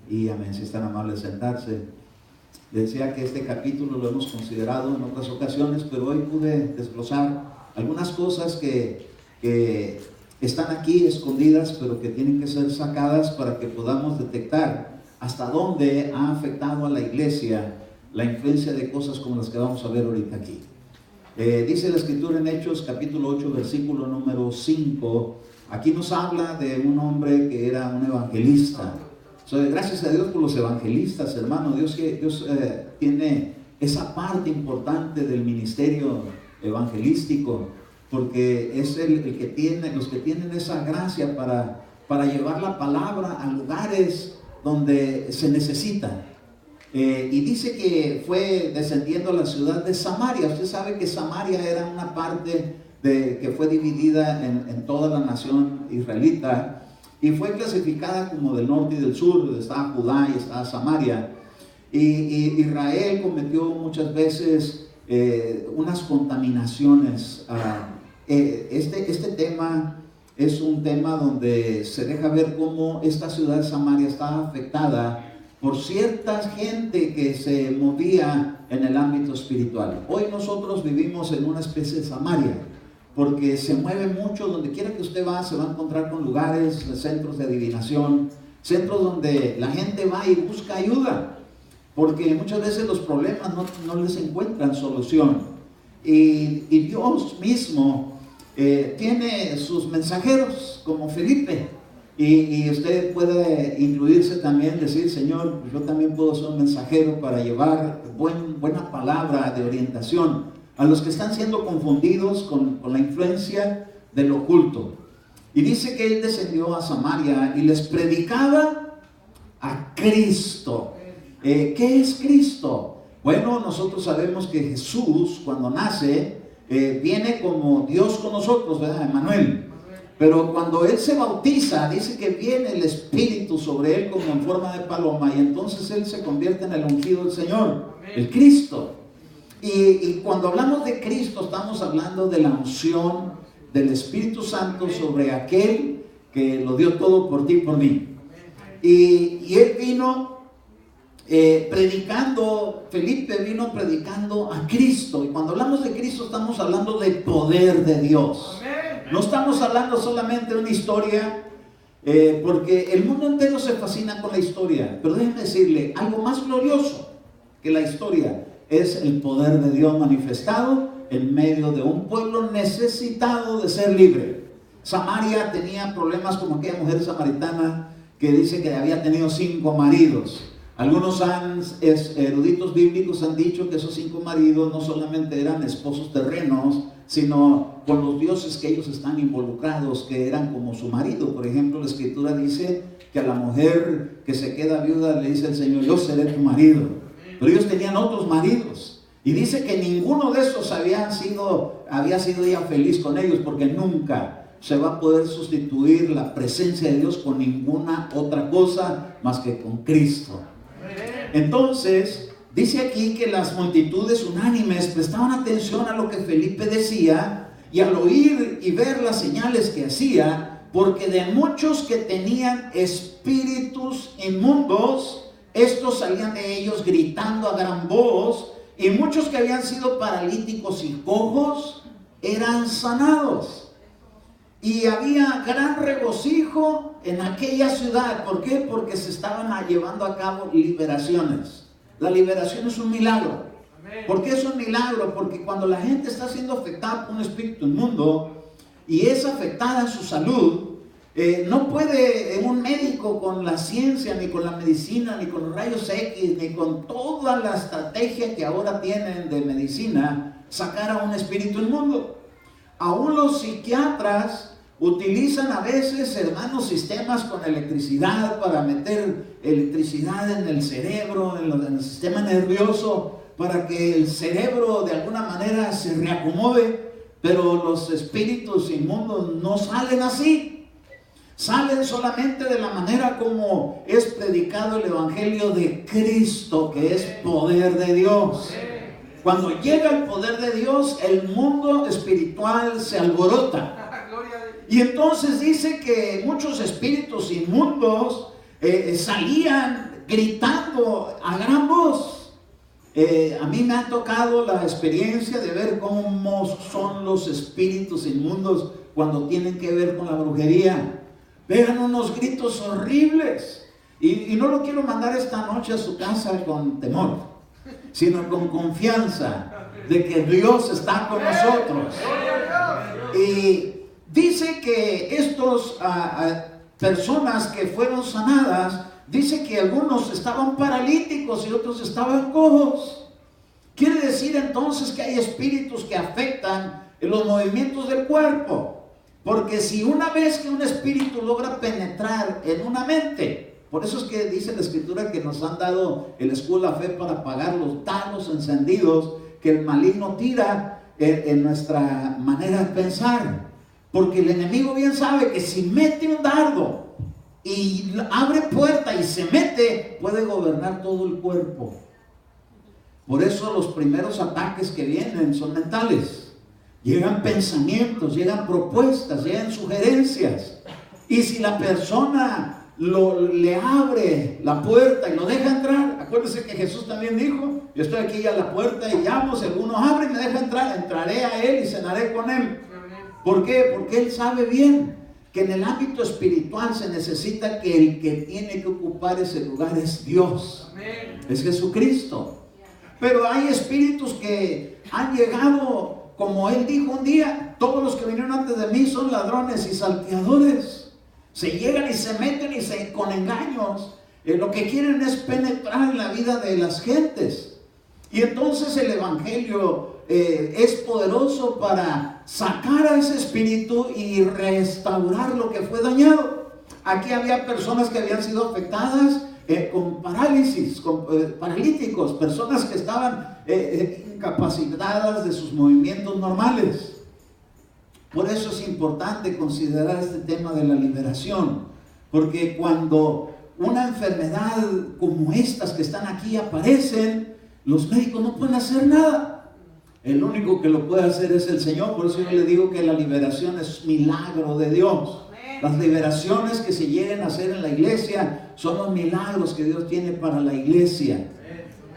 Y amén, si están amables de sentarse. Decía que este capítulo lo hemos considerado en otras ocasiones, pero hoy pude desglosar algunas cosas que están aquí escondidas, pero que tienen que ser sacadas para que podamos detectar hasta dónde ha afectado a la iglesia la influencia de cosas como las que vamos a ver ahorita aquí. Dice la Escritura en Hechos capítulo 8 versículo número 5. Aquí nos habla de un hombre que era un evangelista. Gracias a Dios por los evangelistas, hermano. Dios tiene esa parte importante del ministerio evangelístico, porque es el que tiene, los que tienen esa gracia para llevar la palabra a lugares donde se necesita. Y dice que fue descendiendo a la ciudad de Samaria. Usted sabe que Samaria era una parte que fue dividida en toda la nación israelita, y fue clasificada como del norte y del sur, donde estaba Judá y estaba Samaria. Y Israel cometió muchas veces unas contaminaciones. Este tema es un tema donde se deja ver cómo esta ciudad de Samaria estaba afectada por cierta gente que se movía en el ámbito espiritual. Hoy nosotros vivimos en una especie de Samaria, porque se mueve mucho. Donde quiera que usted va, se va a encontrar con lugares, centros de adivinación, centros donde la gente va y busca ayuda, porque muchas veces los problemas no les encuentran solución. Y Dios mismo tiene sus mensajeros, como Felipe, y usted puede incluirse también, decir: Señor, yo también puedo ser un mensajero para llevar buena palabra de orientación a los que están siendo confundidos con la influencia del oculto. Y dice que él descendió a Samaria y les predicaba a Cristo. ¿Qué es Cristo? Bueno, nosotros sabemos que Jesús, cuando nace, viene como Dios con nosotros, ¿verdad? Emmanuel. Pero cuando él se bautiza, dice que viene el Espíritu sobre él como en forma de paloma, y entonces él se convierte en el ungido del Señor, el Cristo. Y cuando hablamos de Cristo, estamos hablando de la unción del Espíritu Santo sobre aquel que lo dio todo por ti y por mí. Y él vino predicando, Felipe vino predicando a Cristo. Y cuando hablamos de Cristo, estamos hablando del poder de Dios. No estamos hablando solamente de una historia, porque el mundo entero se fascina con la historia. Pero déjenme decirle, algo más glorioso que la historia es el poder de Dios manifestado en medio de un pueblo necesitado de ser libre. Samaria tenía problemas como aquella mujer samaritana que dice que había tenido 5 maridos. Algunos eruditos bíblicos han dicho que esos 5 maridos no solamente eran esposos terrenos, sino con los dioses que ellos están involucrados, que eran como su marido. Por ejemplo, la Escritura dice que a la mujer que se queda viuda le dice el Señor: yo seré tu marido. Pero ellos tenían otros maridos, y dice que ninguno de esos había sido ella feliz con ellos, porque nunca se va a poder sustituir la presencia de Dios con ninguna otra cosa más que con Cristo. Entonces dice aquí que las multitudes unánimes prestaban atención a lo que Felipe decía, y al oír y ver las señales que hacía, porque de muchos que tenían espíritus inmundos, estos salían de ellos gritando a gran voz, y muchos que habían sido paralíticos y cojos eran sanados. Y había gran regocijo en aquella ciudad. ¿Por qué? Porque se estaban llevando a cabo liberaciones. La liberación es un milagro. ¿Por qué es un milagro? Porque cuando la gente está siendo afectada por un espíritu inmundo y es afectada en su salud, no puede un médico con la ciencia, ni con la medicina, ni con los rayos X, ni con toda la estrategia que ahora tienen de medicina, sacar a un espíritu inmundo. Aún los psiquiatras utilizan a veces, hermanos, sistemas con electricidad para meter electricidad en el cerebro, en el sistema nervioso, para que el cerebro de alguna manera se reacomode. Pero los espíritus inmundos no salen así. Salen solamente de la manera como es predicado el Evangelio de Cristo, que es poder de Dios. Cuando llega el poder de Dios, el mundo espiritual se alborota. Y entonces dice que muchos espíritus inmundos salían gritando a gran voz. A mí me ha tocado la experiencia de ver cómo son los espíritus inmundos cuando tienen que ver con la brujería. Pegan unos gritos horribles. Y no lo quiero mandar esta noche a su casa con temor, sino con confianza de que Dios está con nosotros. Y dice que estos personas que fueron sanadas, dice que algunos estaban paralíticos y otros estaban cojos. Quiere decir entonces que hay espíritus que afectan los movimientos del cuerpo. Porque si una vez que un espíritu logra penetrar en una mente, por eso es que dice la Escritura que nos han dado el escudo de la fe para apagar los dardos encendidos que el maligno tira en nuestra manera de pensar. Porque el enemigo bien sabe que si mete un dardo y abre puerta y se mete, puede gobernar todo el cuerpo. Por eso los primeros ataques que vienen son mentales. Llegan pensamientos, llegan propuestas, llegan sugerencias. Y si la persona le abre la puerta y lo deja entrar, acuérdense que Jesús también dijo: yo estoy aquí a la puerta y llamo, si alguno abre y me deja entrar, entraré a él y cenaré con él. ¿Por qué? Porque él sabe bien que en el ámbito espiritual se necesita que el que tiene que ocupar ese lugar es Dios, es Jesucristo. Pero hay espíritus que han llegado, como él dijo un día: todos los que vinieron antes de mí son ladrones y salteadores. Se llegan y se meten con engaños. Lo que quieren es penetrar en la vida de las gentes. Y entonces el evangelio es poderoso para sacar a ese espíritu y restaurar lo que fue dañado. Aquí había personas que habían sido afectadas con parálisis, paralíticos, personas que estaban incapacitadas de sus movimientos normales. Por eso es importante considerar este tema de la liberación, porque cuando una enfermedad como estas que están aquí aparecen, los médicos no pueden hacer nada. El único que lo puede hacer es el Señor. Por eso yo le digo que la liberación es milagro de Dios. Las liberaciones que se lleguen a hacer en la iglesia son los milagros que Dios tiene para la iglesia.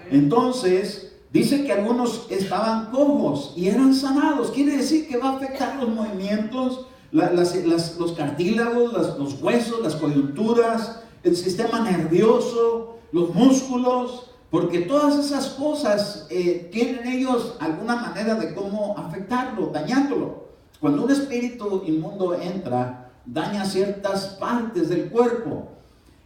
Entonces dice que algunos estaban cojos y eran sanados. Quiere decir que va a afectar los movimientos, los cartílagos, los huesos, las coyunturas, el sistema nervioso, los músculos, porque todas esas cosas tienen ellos alguna manera de cómo afectarlo, dañándolo. Cuando un espíritu inmundo entra, daña ciertas partes del cuerpo.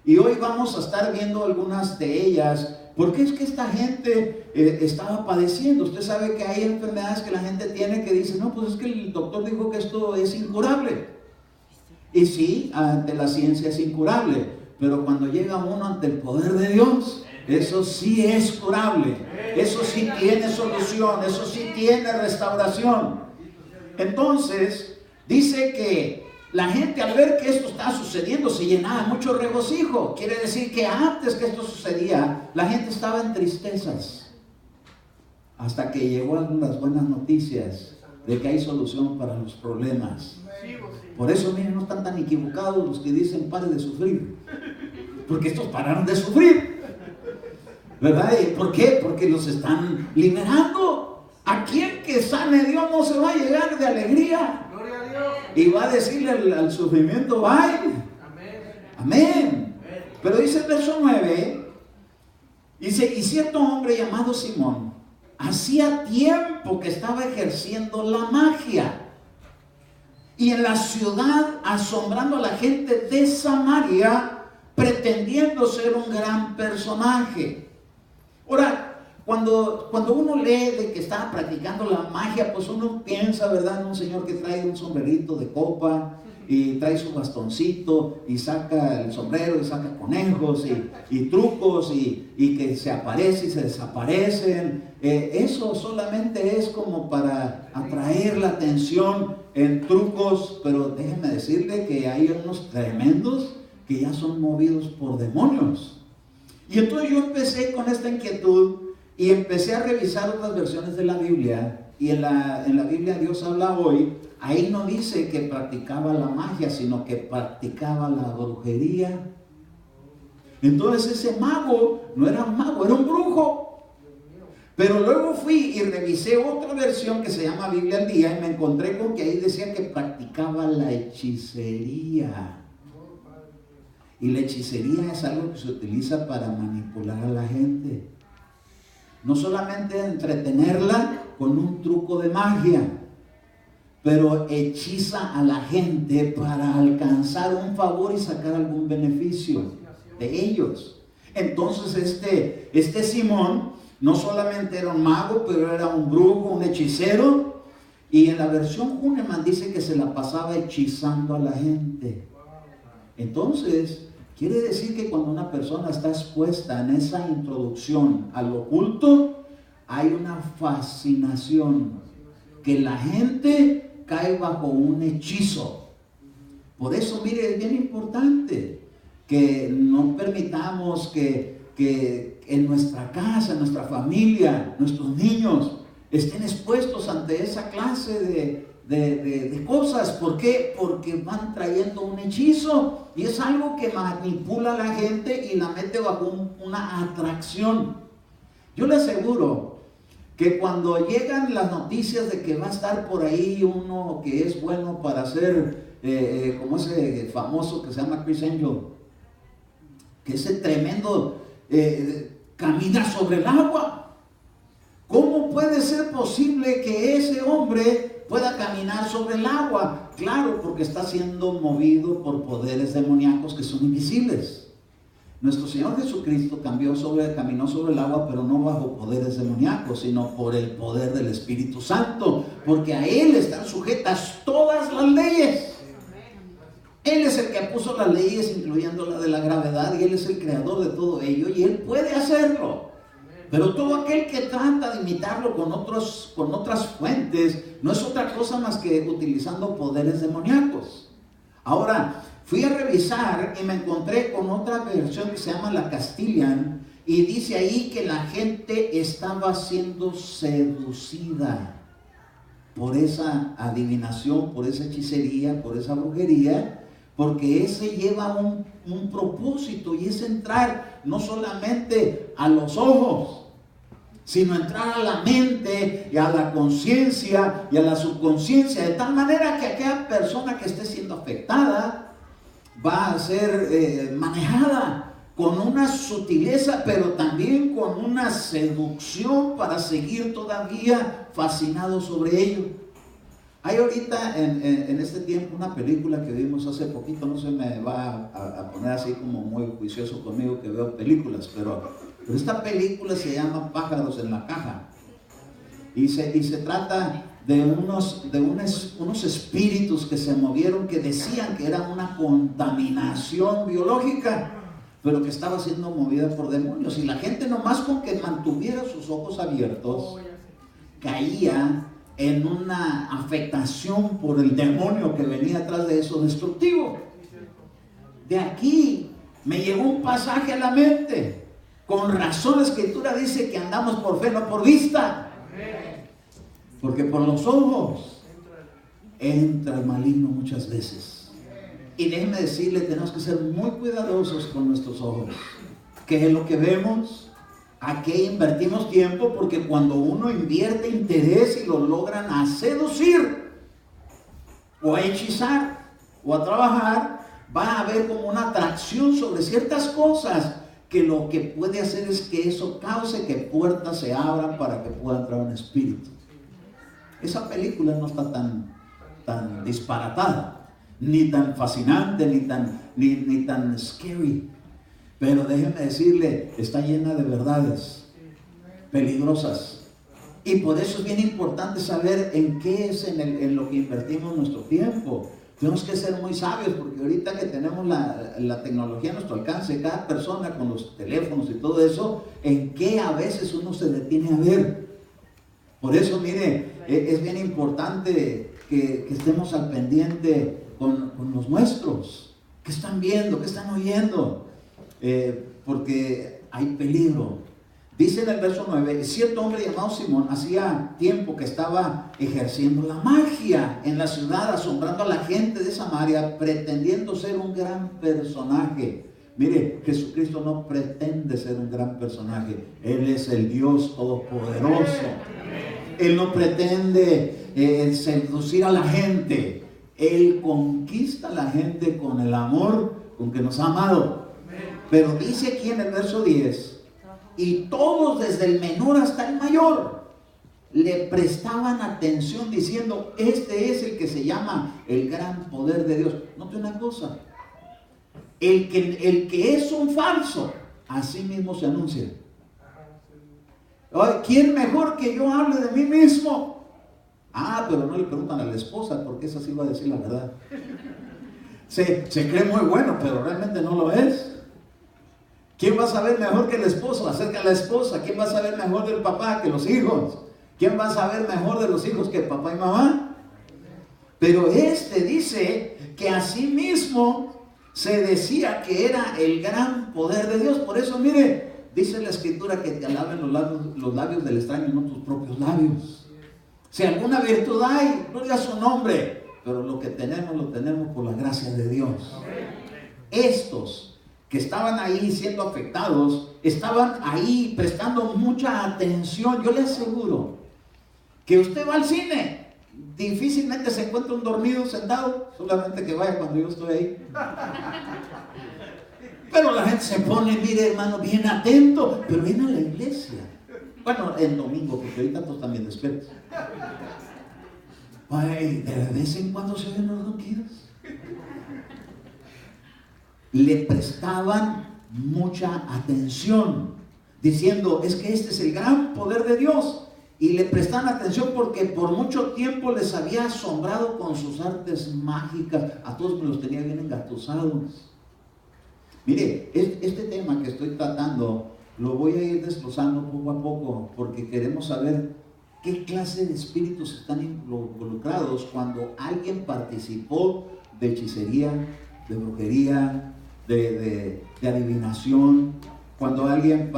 Y hoy vamos a estar viendo algunas de ellas. Porque es que esta gente estaba padeciendo. Usted sabe que hay enfermedades que la gente tiene que dice: no, pues es que el doctor dijo que esto es incurable. Y sí, ante la ciencia es incurable, pero cuando llega uno ante el poder de Dios, eso sí es curable, eso sí tiene solución, eso sí tiene restauración. Entonces dice que la gente, al ver que esto está sucediendo, se llenaba de mucho regocijo. Quiere decir que antes que esto sucedía, la gente estaba en tristezas, hasta que llegó las buenas noticias de que hay solución para los problemas. Por eso, miren, no están tan equivocados los que dicen: pare de sufrir, porque estos pararon de sufrir, ¿verdad? ¿Por qué? Porque los están liberando. ¿A quién que sane Dios no se va a llegar de alegría? Y va a decirle al sufrimiento: ¡ay! Amén. Pero dice el verso 9, dice: y cierto hombre llamado Simón hacía tiempo que estaba ejerciendo la magia, y en la ciudad asombrando a la gente de Samaria, pretendiendo ser un gran personaje. Ahora, cuando uno lee de que está practicando la magia, pues uno piensa, ¿verdad?, en un señor que trae un sombrerito de copa y trae su bastoncito y saca el sombrero y saca conejos y trucos y que se aparece y se desaparecen. Eso solamente es como para atraer la atención en trucos, pero déjenme decirle que hay unos tremendos que ya son movidos por demonios. Y entonces yo empecé con esta inquietud y empecé a revisar otras versiones de la Biblia. Y en la Biblia Dios habla hoy, ahí no dice que practicaba la magia, sino que practicaba la brujería. Entonces ese mago no era un mago, era un brujo. Pero luego fui y revisé otra versión que se llama Biblia al Día y me encontré con que ahí decía que practicaba la hechicería. Y la hechicería es algo que se utiliza para manipular a la gente. No solamente entretenerla con un truco de magia, pero hechiza a la gente para alcanzar un favor y sacar algún beneficio de ellos. Entonces este Simón no solamente era un mago, pero era un brujo, un hechicero. Y en la versión Hahnemann dice que se la pasaba hechizando a la gente. Entonces, quiere decir que cuando una persona está expuesta en esa introducción al oculto, hay una fascinación, que la gente cae bajo un hechizo. Por eso, mire, es bien importante que no permitamos que en nuestra casa, en nuestra familia, nuestros niños estén expuestos ante esa clase de cosas. ¿Por qué? Porque van trayendo un hechizo y es algo que manipula a la gente y la mete bajo una atracción. Yo le aseguro que cuando llegan las noticias de que va a estar por ahí uno que es bueno para hacer, como ese famoso que se llama Chris Angel, que ese tremendo camina sobre el agua. ¿Cómo puede ser posible que ese hombre pueda caminar sobre el agua? Claro, porque está siendo movido por poderes demoníacos que son invisibles. Nuestro Señor Jesucristo caminó sobre el agua, pero no bajo poderes demoníacos, sino por el poder del Espíritu Santo, porque a Él están sujetas todas las leyes. Él es el que puso las leyes, incluyendo la de la gravedad, y Él es el creador de todo ello, y Él puede hacerlo. Pero todo aquel que trata de imitarlo con otras fuentes, no es otra cosa más que utilizando poderes demoníacos. Ahora, fui a revisar y me encontré con otra versión que se llama la Castilian, y dice ahí que la gente estaba siendo seducida por esa adivinación, por esa hechicería, por esa brujería, porque ese lleva un propósito, y es entrar no solamente a los ojos, sino entrar a la mente y a la conciencia y a la subconsciencia, de tal manera que aquella persona que esté siendo afectada va a ser manejada con una sutileza, pero también con una seducción para seguir todavía fascinado sobre ello. Hay ahorita en este tiempo una película que vimos hace poquito, no se me va a poner así como muy juicioso conmigo que veo películas, pero esta película se llama Pájaros en la Caja, y se trata de unos espíritus que se movieron, que decían que era una contaminación biológica, pero que estaba siendo movida por demonios, y la gente nomás con que mantuviera sus ojos abiertos caía en una afectación por el demonio que venía atrás de eso destructivo. De aquí me llegó un pasaje a la mente. Con razón la Escritura dice que andamos por fe, no por vista. Porque por los ojos entra el maligno muchas veces. Y déjenme decirle, tenemos que ser muy cuidadosos con nuestros ojos. ¿Qué es lo que vemos? ¿A qué invertimos tiempo? Porque cuando uno invierte interés y lo logran a seducir o a hechizar o a trabajar, va a haber como una atracción sobre ciertas cosas, que lo que puede hacer es que eso cause que puertas se abran para que pueda entrar un espíritu. Esa película no está tan disparatada, ni tan fascinante, ni tan scary. Pero déjenme decirle, está llena de verdades peligrosas. Y por eso es bien importante saber en qué es en lo que invertimos nuestro tiempo. Tenemos que ser muy sabios, porque ahorita que tenemos la tecnología a nuestro alcance, cada persona con los teléfonos y todo eso, en qué a veces uno se detiene a ver. Por eso, mire, es bien importante que estemos al pendiente con los nuestros. ¿Qué están viendo? ¿Qué están oyendo? Porque hay peligro. Dice en el verso 9, cierto hombre llamado Simón hacía tiempo que estaba ejerciendo la magia en la ciudad, asombrando a la gente de Samaria, pretendiendo ser un gran personaje. Mire, Jesucristo no pretende ser un gran personaje. Él es el Dios todopoderoso. Él no pretende seducir a la gente. Él conquista a la gente con el amor con que nos ha amado. Pero dice aquí en el verso 10, y todos desde el menor hasta el mayor le prestaban atención diciendo, este es el que se llama el gran poder de Dios. Note una cosa, el que es un falso, así mismo se anuncia. ¿Quién mejor que yo hable de mí mismo? Pero no le preguntan a la esposa, porque esa sí va a decir la verdad. Se cree muy bueno, pero realmente no lo es. ¿Quién va a saber mejor que el esposo acerca de la esposa? ¿Quién va a saber mejor del papá que los hijos? ¿Quién va a saber mejor de los hijos que papá y mamá? Pero dice que así mismo se decía que era el gran poder de Dios. Por eso, mire, dice la Escritura que te alaben los labios del extraño y no tus propios labios. Si alguna virtud hay, gloria a su nombre, pero lo que tenemos, lo tenemos por la gracia de Dios. Estos que estaban ahí siendo afectados, estaban ahí prestando mucha atención. Yo le aseguro que usted va al cine, difícilmente se encuentra un dormido sentado, solamente que vaya cuando yo estoy ahí. Pero la gente se pone, mire hermano, bien atento, pero viene a la iglesia. Bueno, el domingo, porque ahorita todos también despiertos. Ay, de vez en cuando se ven los ronquidos. Le prestaban mucha atención, diciendo, es que este es el gran poder de Dios. Y le prestaban atención porque por mucho tiempo les había asombrado con sus artes mágicas. A todos me los tenía bien engatusados. Mire, este tema que estoy tratando lo voy a ir desglosando poco a poco, porque queremos saber qué clase de espíritus están involucrados cuando alguien participó de hechicería, de brujería, de adivinación, cuando alguien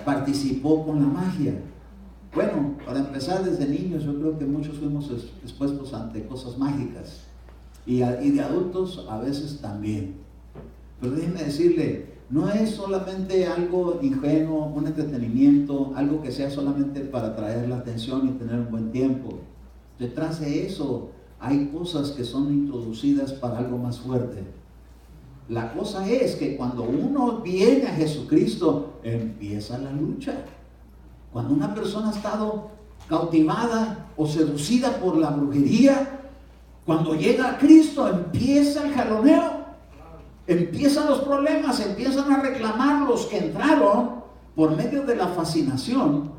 participó con la magia. Bueno, para empezar, desde niños yo creo que muchos fuimos expuestos ante cosas mágicas, y de adultos a veces también. Pero déjenme decirle, no es solamente algo ingenuo, un entretenimiento, algo que sea solamente para atraer la atención y tener un buen tiempo. Detrás de eso hay cosas que son introducidas para algo más fuerte. La cosa es que cuando uno viene a Jesucristo, empieza la lucha. Cuando una persona ha estado cautivada o seducida por la brujería, cuando llega a Cristo empieza el jaloneo. Empiezan los problemas, empiezan a reclamar los que entraron por medio de la fascinación,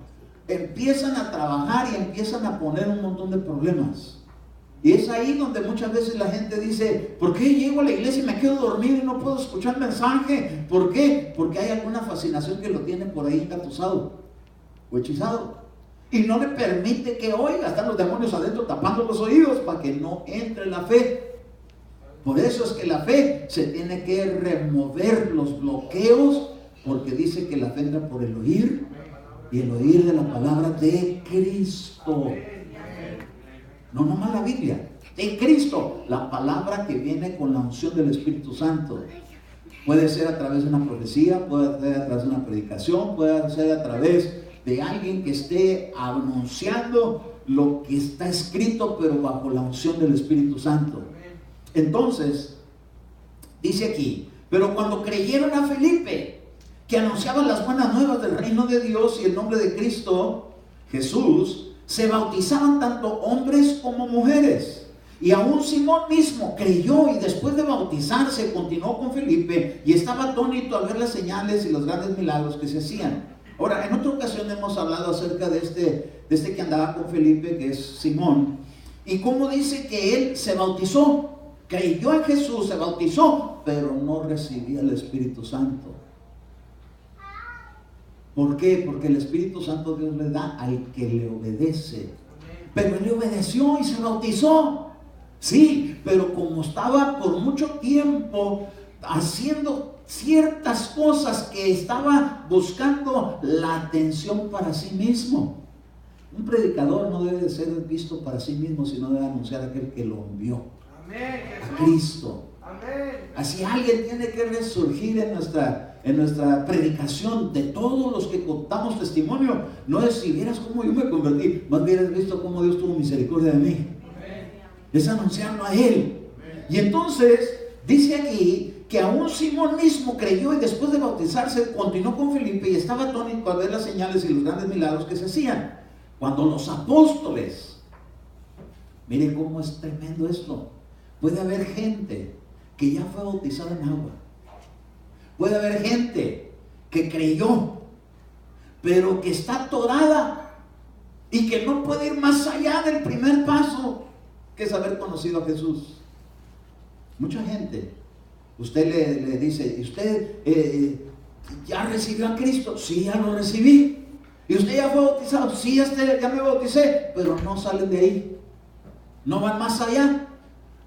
empiezan a trabajar y empiezan a poner un montón de problemas. Y es ahí donde muchas veces la gente dice, ¿por qué llego a la iglesia y me quedo dormido y no puedo escuchar el mensaje? ¿Por qué? Porque hay alguna fascinación que lo tiene por ahí engatusado o hechizado y no le permite que oiga. Están los demonios adentro tapando los oídos para que no entre la fe. Por eso es que la fe se tiene que remover los bloqueos, porque dice que la fe entra por el oír, y el oír de la palabra de Cristo. No nomás la Biblia, de Cristo, la palabra que viene con la unción del Espíritu Santo. Puede ser a través de una profecía, puede ser a través de una predicación, puede ser a través de alguien que esté anunciando lo que está escrito, pero bajo la unción del Espíritu Santo. Entonces, dice aquí, pero cuando creyeron a Felipe, que anunciaba las buenas nuevas del reino de Dios y el nombre de Cristo Jesús, se bautizaban tanto hombres como mujeres. Y aún Simón mismo creyó, y después de bautizarse continuó con Felipe y estaba atónito al ver las señales y los grandes milagros que se hacían. Ahora, en otra ocasión hemos hablado acerca de este que andaba con Felipe, que es Simón, y cómo dice que él se bautizó. Creyó en Jesús, se bautizó, pero no recibía el Espíritu Santo. ¿Por qué? Porque el Espíritu Santo Dios le da al que le obedece. Pero él le obedeció y se bautizó. Sí, pero como estaba por mucho tiempo haciendo ciertas cosas que estaba buscando la atención para sí mismo. Un predicador no debe de ser visto para sí mismo, sino debe anunciar a aquel que lo envió. A Cristo. Amén. así alguien tiene que resurgir en nuestra predicación de todos los que contamos testimonio. No es si vieras cómo yo me convertí, más hubieras visto cómo Dios tuvo misericordia de mí. Es anunciarlo a Él. Y entonces dice aquí que aún Simón mismo creyó y después de bautizarse continuó con Felipe y estaba atónito al ver las señales y los grandes milagros que se hacían. Cuando los apóstoles, miren cómo es tremendo esto, puede haber gente que ya fue bautizada en agua, puede haber gente que creyó, pero que está atorada y que no puede ir más allá del primer paso, que es haber conocido a Jesús. Mucha gente, usted le dice, ¿usted ya recibió a Cristo? Sí, ya lo recibí. ¿Y usted ya fue bautizado? Sí, ya me bauticé. Pero no salen de ahí, no van más allá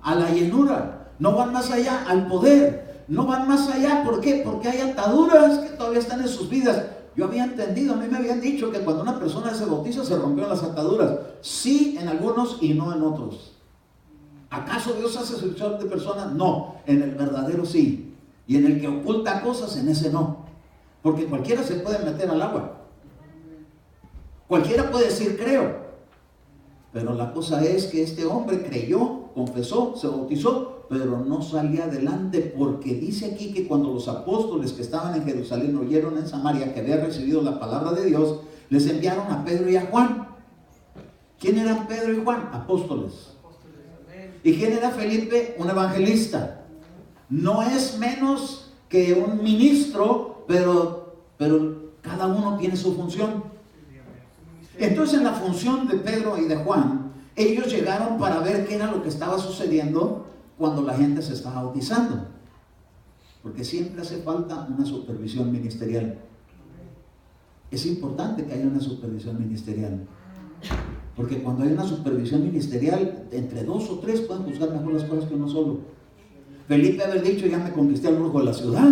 a la llenura, no van más allá al poder, no van más allá. ¿Por qué? Porque hay ataduras que todavía están en sus vidas. Yo había entendido, a mí me habían dicho que cuando una persona se bautiza se rompieron las ataduras. Sí, en algunos y no en otros. ¿Acaso Dios hace excepción de personas? No, en el verdadero sí. Y en el que oculta cosas, en ese no. Porque cualquiera se puede meter al agua. Cualquiera puede decir creo. Pero la cosa es que este hombre creyó, confesó, se bautizó, pero no salía adelante, porque dice aquí que cuando los apóstoles que estaban en Jerusalén oyeron en Samaria que había recibido la palabra de Dios, les enviaron a Pedro y a Juan. ¿Quién eran Pedro y Juan? Apóstoles. ¿Y quién era Felipe? Un evangelista. No es menos que un ministro, pero cada uno tiene su función. Entonces, en la función de Pedro y de Juan, ellos llegaron para ver qué era lo que estaba sucediendo cuando la gente se estaba bautizando. Porque siempre hace falta una supervisión ministerial. Es importante que haya una supervisión ministerial. Porque cuando hay una supervisión ministerial, entre dos o tres pueden juzgar mejor las cosas que uno solo. Felipe haber dicho, ya me conquisté al brujo de la ciudad.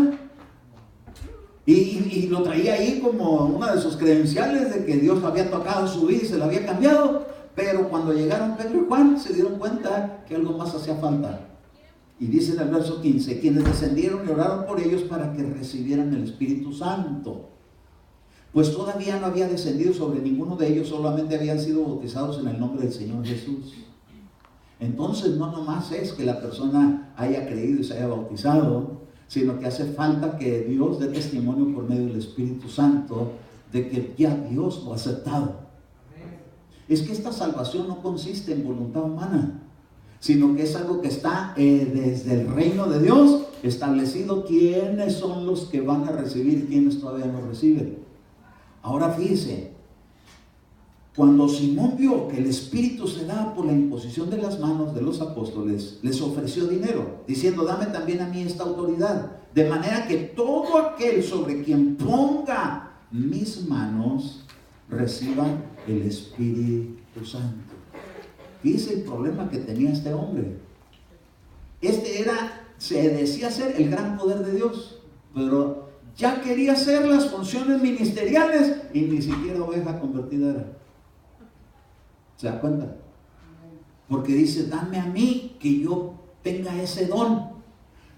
Y lo traía ahí como una de sus credenciales de que Dios había tocado su vida y se la había cambiado. Pero cuando llegaron Pedro y Juan, se dieron cuenta que algo más hacía falta. Y dice en el verso 15, quienes descendieron y oraron por ellos para que recibieran el Espíritu Santo. Pues todavía no había descendido sobre ninguno de ellos, solamente habían sido bautizados en el nombre del Señor Jesús. Entonces no nomás es que la persona haya creído y se haya bautizado, sino que hace falta que Dios dé testimonio por medio del Espíritu Santo de que ya Dios lo ha aceptado. Es que esta salvación no consiste en voluntad humana, sino que es algo que está desde el reino de Dios establecido quiénes son los que van a recibir y quiénes todavía no reciben. Ahora fíjense, cuando Simón vio que el Espíritu se daba por la imposición de las manos de los apóstoles, les ofreció dinero, diciendo, dame también a mí esta autoridad, de manera que todo aquel sobre quien ponga mis manos reciba el Espíritu Santo. Fíjense el problema que tenía este hombre. Se decía ser el gran poder de Dios, pero ya quería hacer las funciones ministeriales y ni siquiera oveja convertida era. ¿Se da cuenta? Porque dice, dame a mí que yo tenga ese don.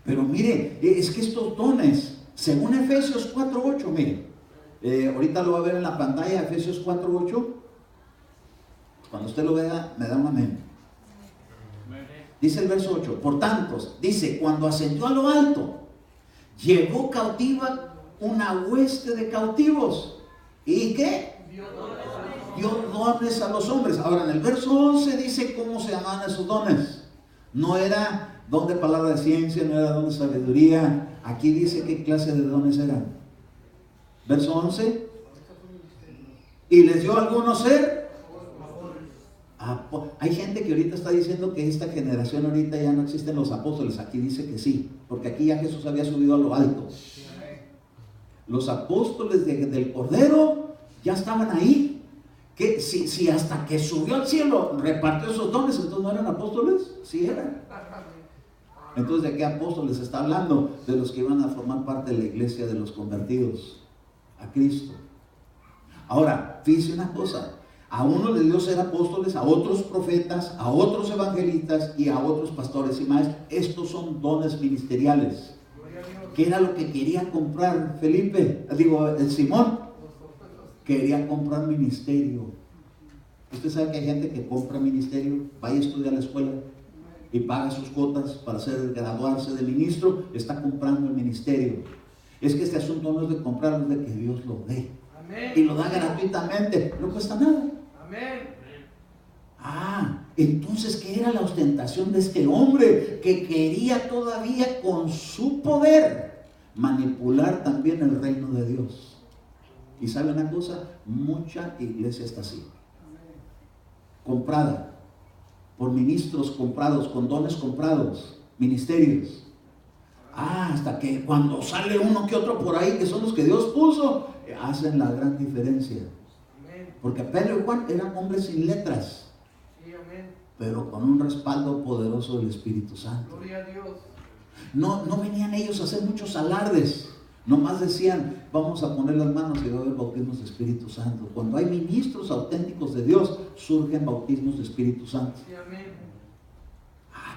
Pero mire, es que estos dones, según Efesios 4:8, mire, ahorita lo va a ver en la pantalla, Efesios 4:8. Cuando usted lo vea, me da un amén. Dice el verso 8, por tanto, dice, cuando ascendió a lo alto, llevó cautiva una hueste de cautivos. ¿Y qué? Dio dones a los hombres. Ahora en el verso 11 dice cómo se llamaban esos dones. No era don de palabra de ciencia, no era don de sabiduría. Aquí dice qué clase de dones eran. Verso 11. Y les dio a algunos ser. Hay gente que ahorita está diciendo que esta generación ahorita ya no existen los apóstoles. Aquí dice que sí, porque aquí ya Jesús había subido a lo alto. Los apóstoles del Cordero ya estaban ahí. Que si hasta que subió al cielo repartió esos dones, entonces no eran apóstoles. Sí eran. Entonces, ¿de qué apóstoles está hablando? De los que iban a formar parte de la iglesia de los convertidos a Cristo. Ahora, fíjense una cosa. A uno le dio ser apóstoles, a otros profetas, a otros evangelistas y a otros pastores y maestros. Estos son dones ministeriales. ¿Qué era lo que quería comprar Simón? Quería comprar ministerio. Usted sabe que hay gente que compra ministerio, vaya a estudiar a la escuela y paga sus cuotas para graduarse de ministro, está comprando el ministerio. Es que este asunto no es de comprar, es de que Dios lo dé. Amén. Y lo da gratuitamente, no cuesta nada. Amén. Entonces, ¿qué era la ostentación de este hombre? Que quería todavía con su poder manipular también el reino de Dios. Y ¿sabe una cosa? Mucha iglesia está así, comprada por ministros comprados, con dones comprados, ministerios. Hasta que cuando sale uno que otro por ahí, que son los que Dios puso, hacen la gran diferencia. Porque Pedro y Juan eran hombres sin letras, pero con un respaldo poderoso del Espíritu Santo. Gloria a Dios. No venían ellos a hacer muchos alardes, nomás decían, vamos a poner las manos y va a haber bautismos de Espíritu Santo. Cuando hay ministros auténticos de Dios, surgen bautismos de Espíritu Santo.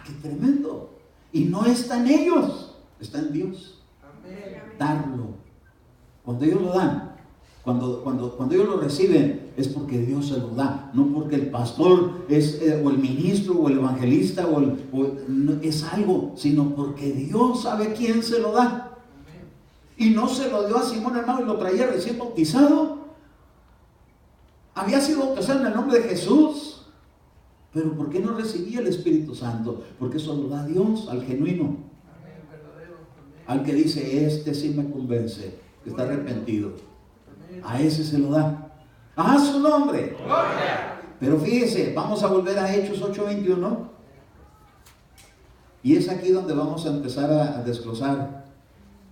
¡Qué tremendo! Y no está en ellos, está en Dios. Amén. Darlo. Cuando ellos lo dan, cuando ellos lo reciben, es porque Dios se lo da, no porque el pastor es, o el ministro o el evangelista es algo, sino porque Dios sabe quién se lo da. Y no se lo dio a Simón, hermano, y lo traía recién bautizado. Había sido bautizado en el nombre de Jesús. Pero ¿por qué no recibía el Espíritu Santo? Porque eso lo da Dios al genuino. Al que dice, este sí me convence, que está arrepentido. A ese se lo da. ¡A su nombre! Pero fíjese, vamos a volver a Hechos 8:21. Y es aquí donde vamos a empezar a desglosar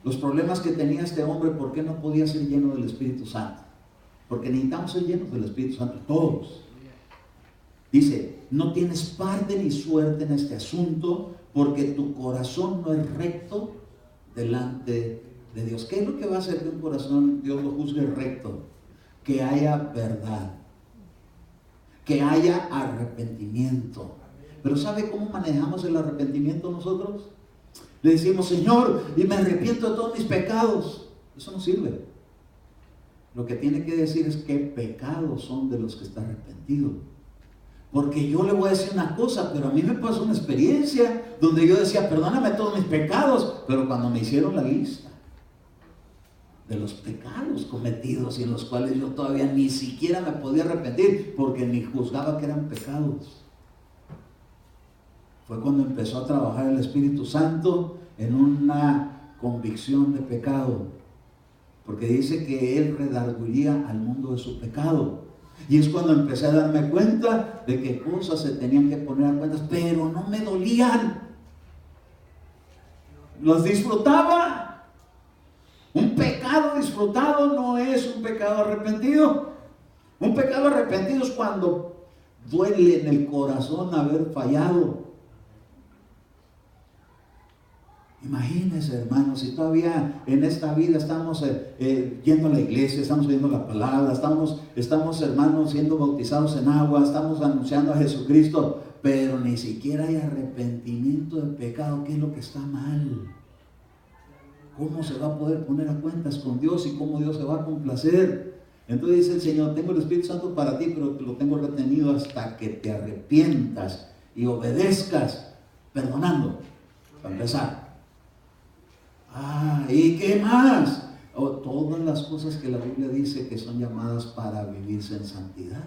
los problemas que tenía este hombre. ¿Por qué no podía ser lleno del Espíritu Santo? Porque necesitamos ser llenos del Espíritu Santo, todos. Dice, no tienes parte ni suerte en este asunto, porque tu corazón no es recto delante de Dios. ¿Qué es lo que va a hacer que un corazón Dios lo juzgue recto? Que haya verdad, que haya arrepentimiento. Pero ¿sabe cómo manejamos el arrepentimiento nosotros? Le decimos, Señor, y me arrepiento de todos mis pecados. Eso no sirve. Lo que tiene que decir es qué pecados son de los que está arrepentido. Porque yo le voy a decir una cosa, pero a mí me pasó una experiencia donde yo decía, perdóname todos mis pecados, pero cuando me hicieron la lista de los pecados cometidos y en los cuales yo todavía ni siquiera me podía arrepentir, porque ni juzgaba que eran pecados, fue cuando empezó a trabajar el Espíritu Santo en una convicción de pecado, porque dice que Él redarguiría al mundo de su pecado. Y es cuando empecé a darme cuenta de que cosas se tenían que poner a cuentas, pero no me dolían. Los disfrutaba. Un pecado disfrutado no es un pecado arrepentido. Un pecado arrepentido es cuando duele en el corazón haber fallado. Imagínense, hermanos, si todavía en esta vida estamos yendo a la iglesia, estamos oyendo la palabra, estamos, hermanos, siendo bautizados en agua, estamos anunciando a Jesucristo, pero ni siquiera hay arrepentimiento del pecado. ¿Qué es lo que está mal? ¿Cómo se va a poder poner a cuentas con Dios y cómo Dios se va a complacer? Entonces dice el Señor, tengo el Espíritu Santo para ti, pero te lo tengo retenido hasta que te arrepientas y obedezcas, perdonando, para empezar. ¿Y qué más? Todas las cosas que la Biblia dice que son llamadas para vivirse en santidad.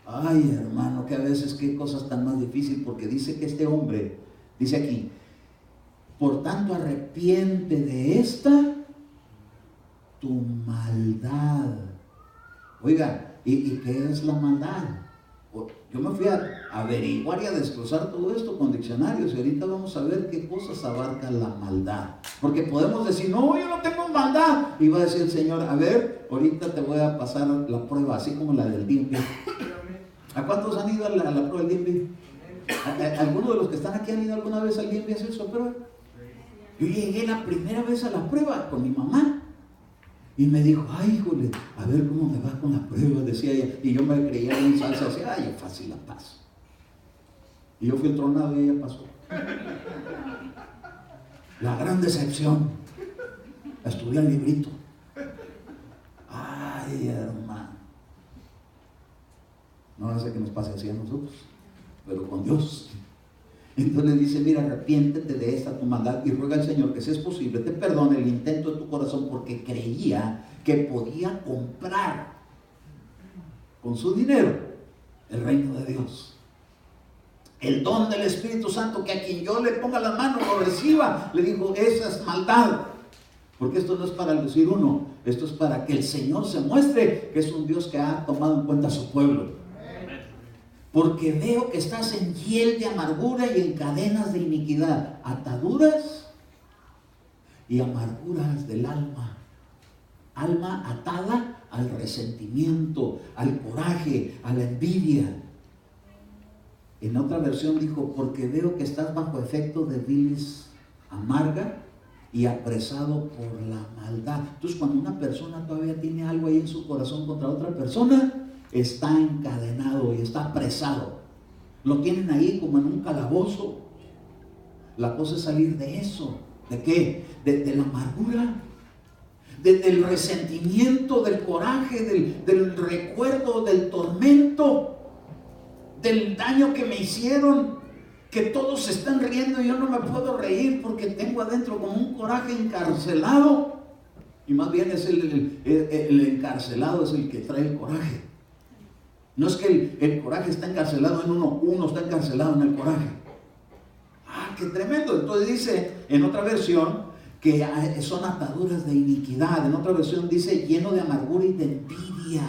Ay, hermano, que a veces qué cosas tan más difíciles, porque dice que este hombre, dice aquí, por tanto arrepiente de esta tu maldad. Oiga, ¿y qué es la maldad? Yo me fui a averiguar y a desglosar todo esto con diccionarios, y ahorita vamos a ver qué cosas abarca la maldad. Porque podemos decir, no, yo no tengo maldad. Y va a decir el Señor, a ver, ahorita te voy a pasar la prueba, así como la del DMV. ¿A cuántos han ido a la prueba del DMV? ¿Algunos de los que están aquí han ido alguna vez al DMV a hacer su prueba? Yo llegué la primera vez a la prueba con mi mamá. Y me dijo, ay, híjole, a ver cómo me va con la prueba, decía ella. Y yo me creía en salsa, decía, ay, fácil la paso. Y yo fui tronado y ella pasó. La gran decepción. Estudié el librito. Ay, hermano. No hace que nos pase así a nosotros, pero con Dios. Entonces le dice, mira, arrepiéntete de esta tu maldad y ruega al Señor que si es posible te perdone el intento de tu corazón, porque creía que podía comprar con su dinero el reino de Dios. El don del Espíritu Santo, que a quien yo le ponga la mano lo reciba. Le dijo, esa es maldad. Porque esto no es para lucir uno, esto es para que el Señor se muestre que es un Dios que ha tomado en cuenta a su pueblo. Porque veo que estás en hiel de amargura y en cadenas de iniquidad, ataduras y amarguras del alma. Alma atada al resentimiento, al coraje, a la envidia. En otra versión dijo, porque veo que estás bajo efecto de bilis amarga y apresado por la maldad. Entonces, cuando una persona todavía tiene algo ahí en su corazón contra otra persona, está encadenado y está apresado. Lo tienen ahí como en un calabozo. La cosa es salir de eso. ¿De qué? De la amargura, del resentimiento, del coraje, del recuerdo, del tormento, del daño que me hicieron, que todos se están riendo y yo no me puedo reír porque tengo adentro como un coraje encarcelado. Y más bien es el encarcelado es el que trae el coraje. No es que el coraje está encarcelado en uno está encarcelado en el coraje. ¡Ah, qué tremendo! Entonces dice en otra versión que son ataduras de iniquidad. En otra versión dice lleno de amargura y de envidia.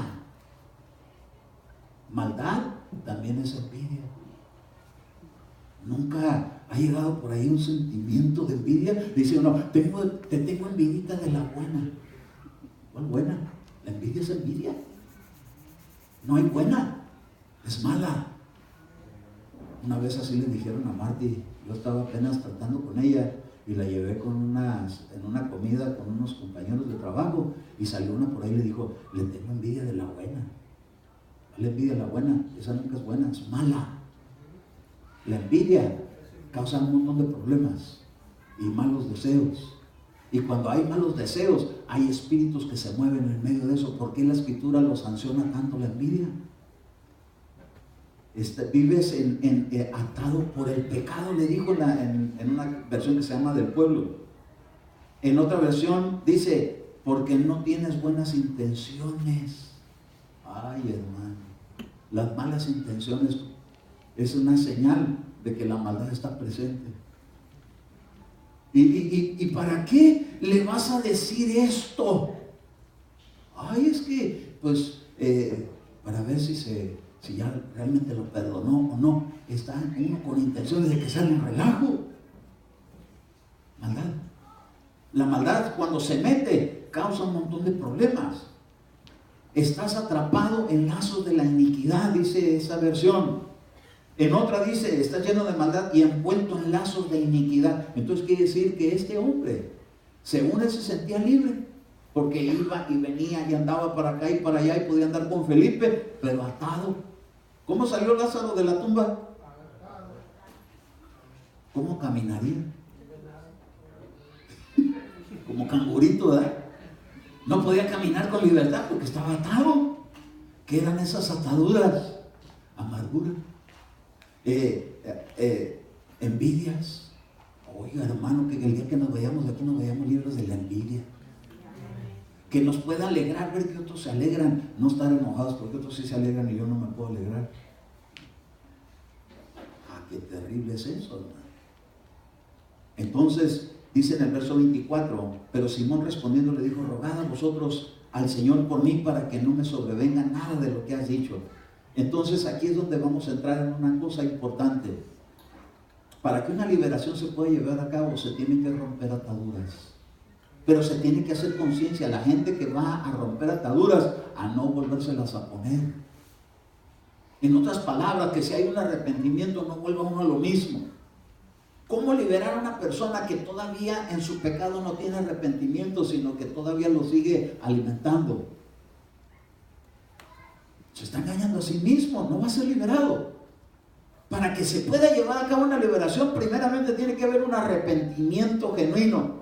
Maldad también es envidia. ¿Nunca ha llegado por ahí un sentimiento de envidia? Dice uno, te tengo envidita de la buena. ¿Cuál buena? La envidia es envidia. No hay buena, es mala. Una vez así le dijeron a Marty, yo estaba apenas tratando con ella y la llevé en una comida con unos compañeros de trabajo y salió una por ahí y le dijo, le tengo envidia de la buena. No le envidia de la buena, esa nunca es buena, es mala. La envidia causa un montón de problemas y malos deseos. Y cuando hay malos deseos, hay espíritus que se mueven en medio de eso. ¿Por qué la Escritura lo sanciona tanto la envidia? Vives atado por el pecado, le dijo en una versión que se llama del pueblo. En otra versión dice, porque no tienes buenas intenciones. Ay, hermano, las malas intenciones es una señal de que la maldad está presente. ¿Y para qué le vas a decir esto? Ay, es que, pues, para ver si ya realmente lo perdonó o no. Está uno con intenciones de que salga un relajo. Maldad. La maldad, cuando se mete, causa un montón de problemas. Estás atrapado en lazos de la iniquidad, dice esa versión. En otra dice, está lleno de maldad y envuelto en lazos de iniquidad. Entonces quiere decir que este hombre, según él se sentía libre, porque iba y venía y andaba para acá y para allá y podía andar con Felipe, pero atado. ¿Cómo salió Lázaro de la tumba? ¿Cómo caminaría? Como cangurito, ¿verdad? No podía caminar con libertad porque estaba atado. ¿Qué eran esas ataduras? Amargura. Envidias. Oiga, hermano, que el día que nos vayamos de aquí nos vayamos libres de la envidia. Que nos pueda alegrar ver que otros se alegran, no estar enojados porque otros sí se alegran y yo no me puedo alegrar. Ah, qué terrible es eso, hermano. Entonces dice en el verso 24, pero Simón respondiendo le dijo, rogad a vosotros al Señor por mí para que no me sobrevenga nada de lo que has dicho. Entonces aquí es donde vamos a entrar en una cosa importante. Para que una liberación se pueda llevar a cabo, se tienen que romper ataduras. Pero se tiene que hacer conciencia, la gente que va a romper ataduras, a no volvérselas a poner. En otras palabras, que si hay un arrepentimiento, no vuelva uno a lo mismo. ¿Cómo liberar a una persona que todavía en su pecado no tiene arrepentimiento, sino que todavía lo sigue alimentando? Se está engañando a sí mismo, no va a ser liberado. Para que se pueda llevar a cabo una liberación, primeramente tiene que haber un arrepentimiento genuino.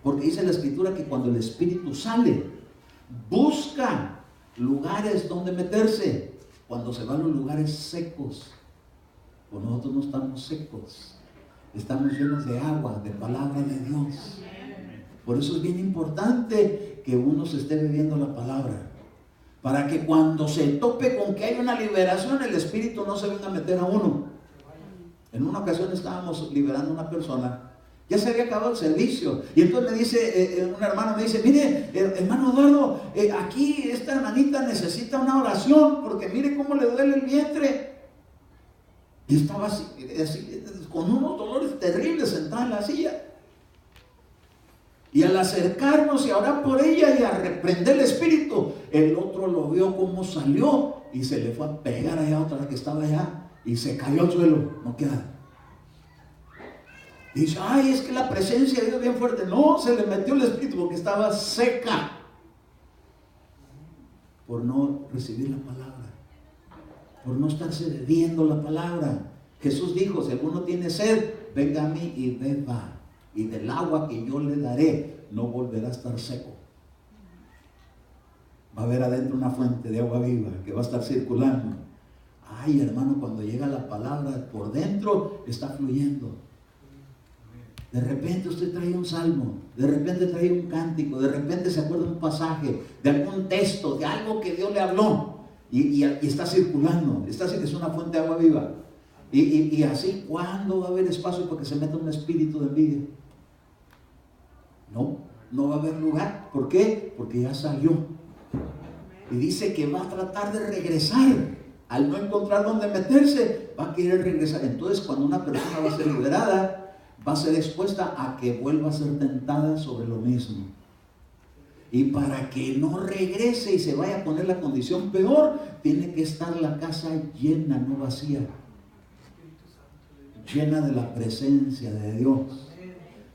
Porque dice la Escritura que cuando el espíritu sale, busca lugares donde meterse. Cuando se van a los lugares secos, pues nosotros no estamos secos, estamos llenos de agua, de palabra de Dios. Por eso es bien importante que uno se esté bebiendo la palabra, para que cuando se tope con que hay una liberación, el espíritu no se venga a meter a uno. En una ocasión estábamos liberando a una persona, ya se había acabado el servicio, y entonces me dice, un hermano me dice, mire, hermano Eduardo, aquí esta hermanita necesita una oración, porque mire cómo le duele el vientre. Y estaba así, con unos dolores terribles sentada en la silla. Y al acercarnos y a orar por ella y a reprender el espíritu, el otro lo vio cómo salió y se le fue a pegar allá a otra que estaba allá y se cayó al suelo, no queda. Y dice, ay, es que la presencia de Dios es bien fuerte. No, se le metió el espíritu porque estaba seca por no recibir la palabra, por no estarse bebiendo la palabra. Jesús dijo, si alguno tiene sed, venga a mí y beba, y del agua que yo le daré no volverá a estar seco. Va a haber adentro una fuente de agua viva que va a estar circulando. Ay, hermano, cuando llega la palabra por dentro está fluyendo. De repente usted trae un salmo, de repente trae un cántico, de repente se acuerda de un pasaje, de algún texto, de algo que Dios le habló y está circulando. Es una fuente de agua viva. Y así, ¿cuándo va a haber espacio para que se meta un espíritu de envidia? No va a haber lugar. ¿Por qué? Porque ya salió. Y dice que va a tratar de regresar. Al no encontrar dónde meterse, va a querer regresar. Entonces, cuando una persona va a ser liberada, va a ser expuesta a que vuelva a ser tentada sobre lo mismo. Y para que no regrese y se vaya a poner la condición peor, tiene que estar la casa llena, no vacía. Llena de la presencia de Dios,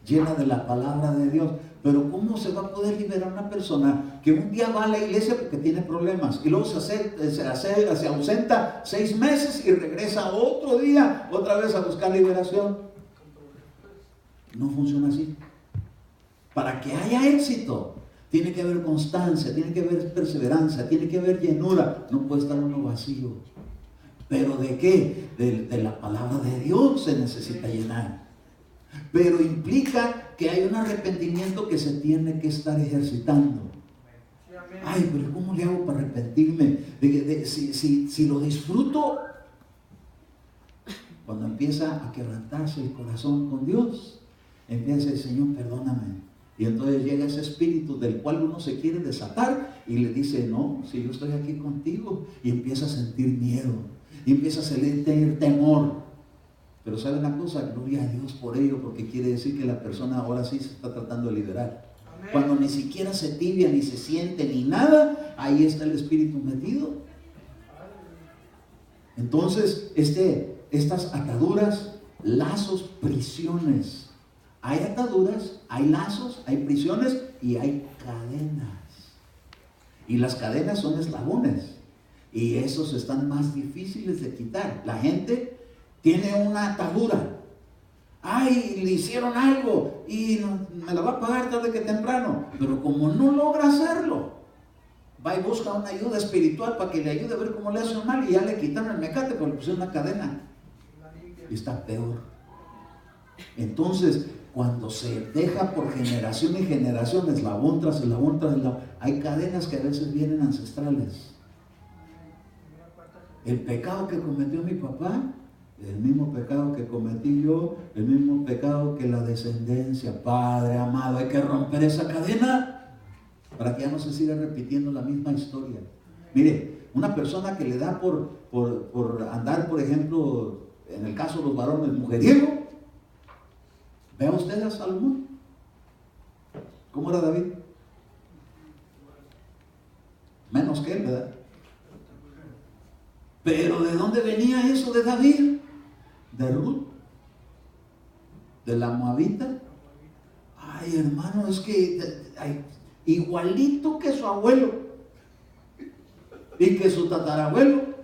llena de la palabra de Dios. Pero ¿cómo se va a poder liberar una persona que un día va a la iglesia porque tiene problemas y luego se ausenta 6 meses y regresa otro día otra vez a buscar liberación? No funciona así. Para que haya éxito tiene que haber constancia, tiene que haber perseverancia, tiene que haber llenura. No puede estar uno vacío. ¿Pero de qué? De la palabra de Dios se necesita llenar. Pero implica que hay un arrepentimiento que se tiene que estar ejercitando. Ay, pero ¿cómo le hago para arrepentirme? Si lo disfruto, cuando empieza a quebrantarse el corazón con Dios, empieza a decir, Señor, perdóname. Y entonces llega ese espíritu del cual uno se quiere desatar y le dice, no, si yo estoy aquí contigo, y empieza a sentir miedo. Y empieza a tener temor. Pero ¿sabe una cosa? Gloria a Dios por ello, porque quiere decir que la persona ahora sí se está tratando de liberar. Amén. Cuando ni siquiera se tibia, ni se siente, ni nada, ahí está el espíritu metido. Entonces, estas ataduras, lazos, prisiones. Hay ataduras, hay lazos, hay prisiones y hay cadenas. Y las cadenas son eslabones. Y esos están más difíciles de quitar. La gente tiene una atadura. Ay, le hicieron algo y me la va a pagar tarde que temprano. Pero como no logra hacerlo, va y busca una ayuda espiritual para que le ayude a ver cómo le hace un mal y ya le quitaron el mecate porque le pusieron una cadena. Y está peor. Entonces, cuando se deja por generación y generación, eslabón tras eslabón tras eslabón, hay cadenas que a veces vienen ancestrales. El pecado que cometió mi papá, el mismo pecado que cometí yo, el mismo pecado que la descendencia. Padre amado, hay que romper esa cadena para que ya no se siga repitiendo la misma historia. Mire, una persona que le da por andar, por ejemplo, en el caso de los varones, mujeriego. Vea usted a Salomón. ¿Cómo era David? Menos que él, ¿verdad? Pero ¿de dónde venía eso de David? De Ruth. de la moabita. Ay, hermano, es que igualito que su abuelo y que su tatarabuelo.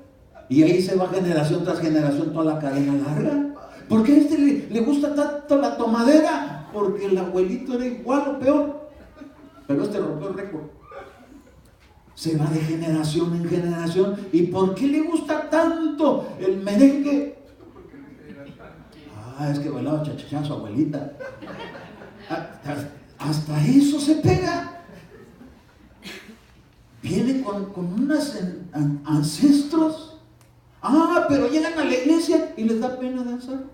Y ahí se va generación tras generación toda la cadena larga. ¿Por qué a este le gusta tanto la tomadera? Porque el abuelito era igual o peor. Pero este rompió el récord. Se va de generación en generación. ¿Y por qué le gusta tanto el merengue? Es que bailaba cha-cha-cha a su abuelita. Hasta eso se pega. Viene con unos ancestros. Pero llegan a la iglesia y les da pena danzar.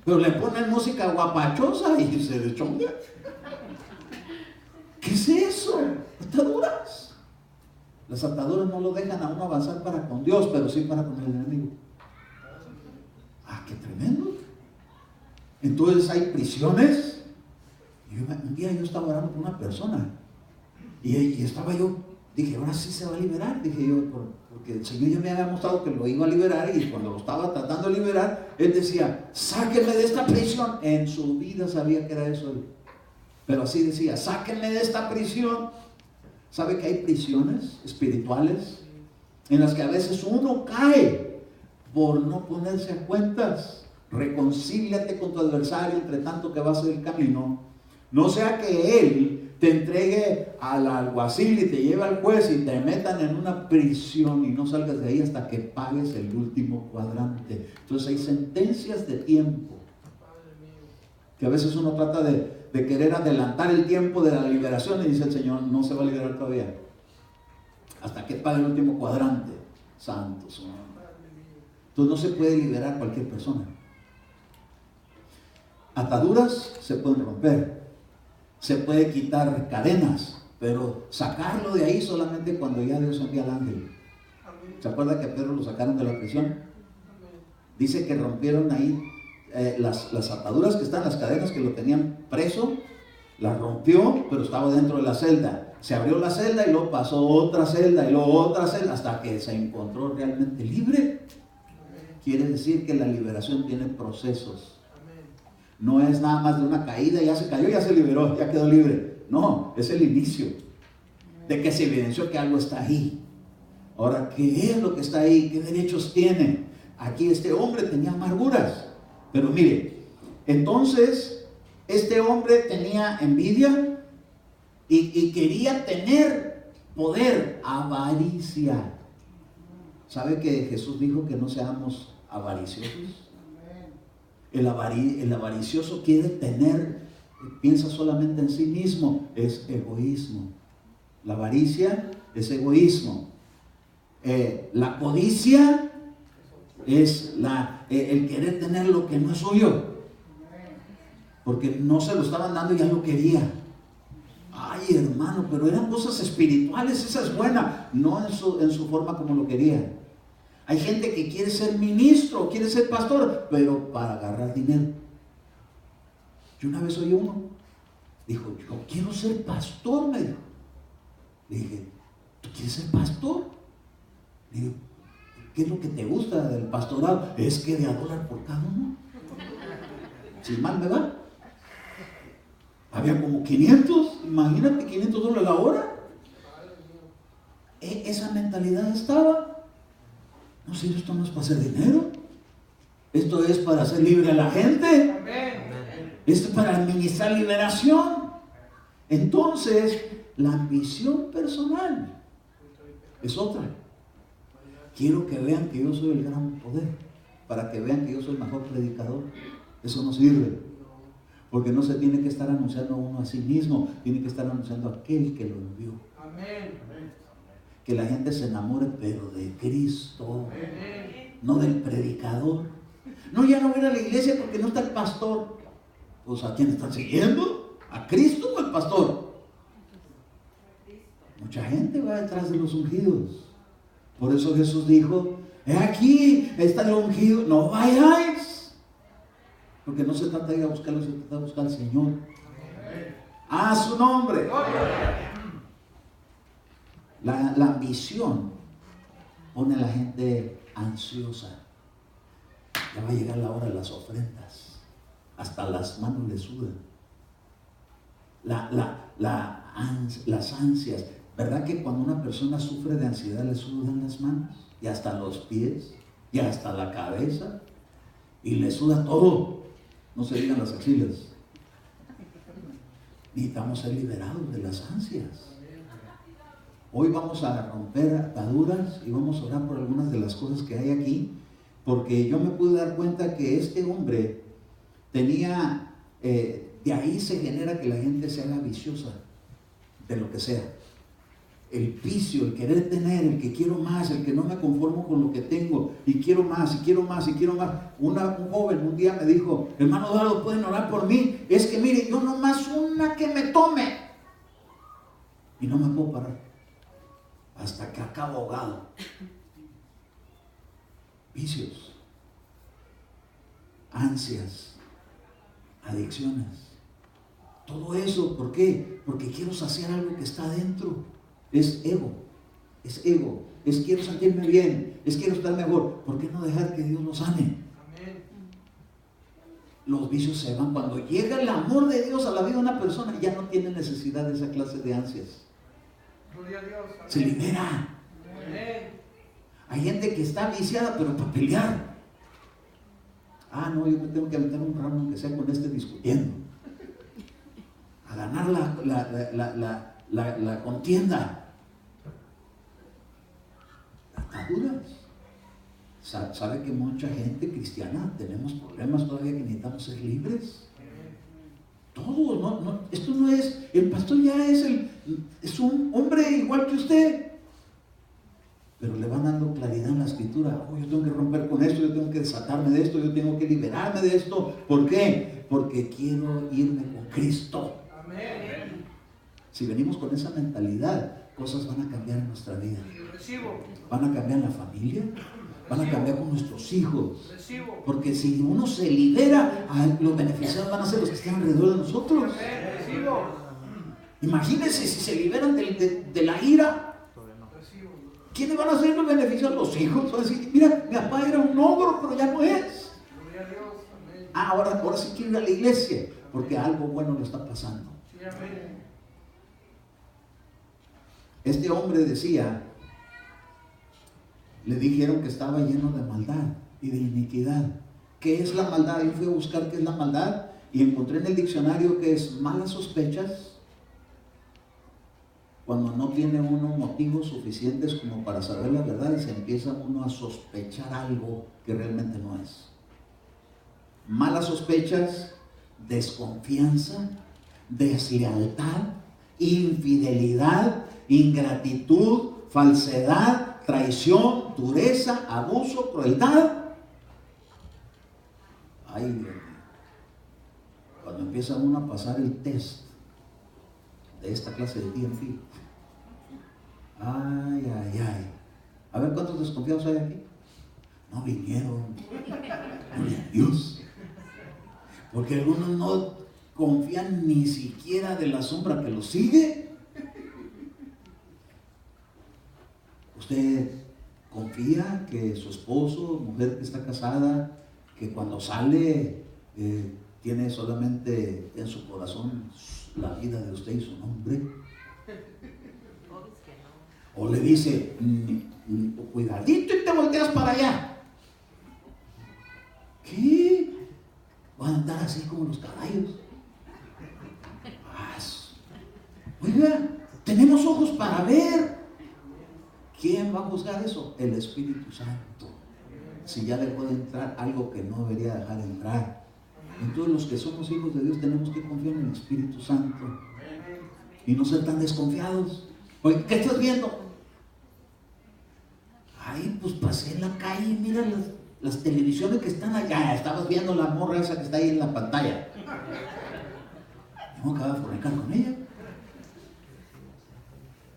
Pero le ponen música guapachosa y se deschonga. ¿Qué es eso? Ataduras. Las ataduras no lo dejan a uno avanzar para con Dios, pero sí para con el enemigo. ¡Qué tremendo! Entonces hay prisiones. Un día yo estaba orando por una persona y estaba yo, dije, ahora sí se va a liberar, dije yo, porque el Señor ya me había mostrado que lo iba a liberar, y cuando lo estaba tratando de liberar, Él decía, sáquenme de esta prisión. En su vida sabía que era eso, pero así decía, sáquenme de esta prisión. ¿Sabe que hay prisiones espirituales en las que a veces uno cae por no ponerse a cuentas? Reconcíliate con tu adversario entre tanto que vas el camino, no sea que él te entregue al alguacil y te lleve al juez y te metan en una prisión y no salgas de ahí hasta que pagues el último cuadrante. Entonces hay sentencias de tiempo que a veces uno trata de querer adelantar el tiempo de la liberación, y dice el Señor, no se va a liberar todavía hasta que pague el último cuadrante. Santo Señor. Entonces no se puede liberar cualquier persona. Ataduras se pueden romper, se puede quitar cadenas, pero sacarlo de ahí solamente cuando ya Dios envía al ángel. ¿Se acuerda que a Pedro lo sacaron de la prisión? Dice que rompieron ahí las ataduras que están, las cadenas que lo tenían preso, las rompió, pero estaba dentro de la celda. Se abrió la celda y luego pasó otra celda y luego otra celda hasta que se encontró realmente libre. Quiere decir que la liberación tiene procesos. No es nada más de una caída, ya se cayó, ya se liberó, ya quedó libre. No, es el inicio de que se evidenció que algo está ahí. Ahora, ¿qué es lo que está ahí? ¿Qué derechos tiene? Aquí este hombre tenía amarguras. Pero mire, entonces este hombre tenía envidia y quería tener poder, avaricia. ¿Sabe que Jesús dijo que no seamos avariciosos? El avaricioso quiere tener, piensa solamente en sí mismo, es egoísmo. La avaricia es egoísmo. La codicia es el querer tener lo que no es suyo, porque no se lo estaban dando y ya lo quería. Ay, hermano, pero eran cosas espirituales, esa es buena, no en su forma como lo quería. Hay gente que quiere ser ministro, quiere ser pastor, pero para agarrar dinero. Yo una vez oí uno, dijo, yo quiero ser pastor, me dijo. Le dije, ¿tú quieres ser pastor? Le digo, ¿qué es lo que te gusta del pastorado? Es que de $1 por cada uno. Si mal me va. Había como 500, imagínate, $500 la hora. Esa mentalidad estaba. No sé, esto no es para hacer dinero. Esto es para hacer libre a la gente. Esto es para administrar liberación. Entonces, la ambición personal es otra. Quiero que vean que yo soy el gran poder, para que vean que yo soy el mejor predicador. Eso no sirve, porque no se tiene que estar anunciando uno a sí mismo, tiene que estar anunciando a aquel que lo envió. Amén. Que la gente se enamore, pero de Cristo, no del predicador. No, ya no voy a ir a la iglesia porque no está el pastor. Pues ¿a quién están siguiendo? ¿A Cristo o al pastor? Mucha gente va detrás de los ungidos. Por eso Jesús dijo, aquí está el ungido, no vayáis. Porque no se trata de ir a buscarlo, se trata de buscar al Señor. A su nombre. La ambición pone a la gente ansiosa. Ya va a llegar la hora de las ofrendas. hasta las manos le sudan. Las ansias, ¿verdad que cuando una persona sufre de ansiedad le sudan las manos? Y hasta los pies, y hasta la cabeza, y le suda todo, no se digan las axilas. Necesitamos ser liberados de las ansias. Hoy vamos a romper ataduras y vamos a orar por algunas de las cosas que hay aquí, porque yo me pude dar cuenta que este hombre tenía, de ahí se genera que la gente se haga viciosa de lo que sea. El vicio, el querer tener, el que quiero más, el que no me conformo con lo que tengo, y quiero más, y quiero más, y quiero más. Un joven un día me dijo: hermano Eduardo, ¿pueden orar por mí? Es que mire, yo nomás una que me tome y no me puedo parar hasta que acabo ahogado. Vicios, ansias, adicciones, todo eso. ¿Por qué? Porque quiero saciar algo que está adentro. Es ego, es quiero sentirme bien, es quiero estar mejor. ¿Por qué no dejar que Dios nos sane? Amén. Los vicios se van. Cuando llega el amor de Dios a la vida de una persona, ya no tiene necesidad de esa clase de ansias. Gloria a Dios. Se libera. Amén. Hay gente que está viciada, pero para pelear. Ah, no, yo me tengo que aventar un ramo que sea con discutiendo, a ganar la contienda. Ataduras. ¿Sabe que mucha gente cristiana tenemos problemas todavía que necesitamos ser libres? Todos, no, esto no es, el pastor ya es un hombre igual que usted, pero le van dando claridad en la escritura. Oh, yo tengo que romper con esto, yo tengo que desatarme de esto, yo tengo que liberarme de esto. ¿Por qué? Porque quiero irme con Cristo. Amén. Si venimos con esa mentalidad, cosas van a cambiar en nuestra vida. Van a cambiar en la familia, van a cambiar con nuestros hijos. Porque si uno se libera, los beneficiados van a ser los que están alrededor de nosotros. Imagínense si se liberan de la ira. ¿Quiénes van a ser los beneficiados? Los hijos. Van a decir: mira, mi papá era un ogro, pero ya no es. Ahora sí quiero ir a la iglesia, porque algo bueno le está pasando. Este hombre decía, le dijeron que estaba lleno de maldad y de iniquidad. ¿Qué es la maldad? Yo fui a buscar qué es la maldad y encontré en el diccionario que es malas sospechas, cuando no tiene uno motivos suficientes como para saber la verdad y se empieza uno a sospechar algo que realmente no es. Malas sospechas, desconfianza, deslealtad, infidelidad, ingratitud, falsedad, traición, dureza, abuso, crueldad. Ay, Dios mío. Cuando empieza uno a pasar el test de esta clase de DMV, ay. A ver, ¿cuántos desconfiados hay aquí? No vinieron. Gloria a Dios. Porque algunos no confían ni siquiera de la sombra que los sigue. ¿Usted confía que su esposo, mujer que está casada, que cuando sale tiene solamente en su corazón la vida de usted y su nombre? O le dice: cuidadito y te volteas para allá. ¿Qué? Van a andar así como los caballos. Oiga, tenemos ojos para ver. ¿Quién va a juzgar eso? El Espíritu Santo. Si ya le puede entrar algo que no debería dejar entrar. Entonces los que somos hijos de Dios tenemos que confiar en el Espíritu Santo y no ser tan desconfiados. Oye, ¿qué estás viendo? Ay, pues pasé en la calle y mira las televisiones que están allá. Estabas viendo la morra esa que está ahí en la pantalla. No acabo de fornicar con ella.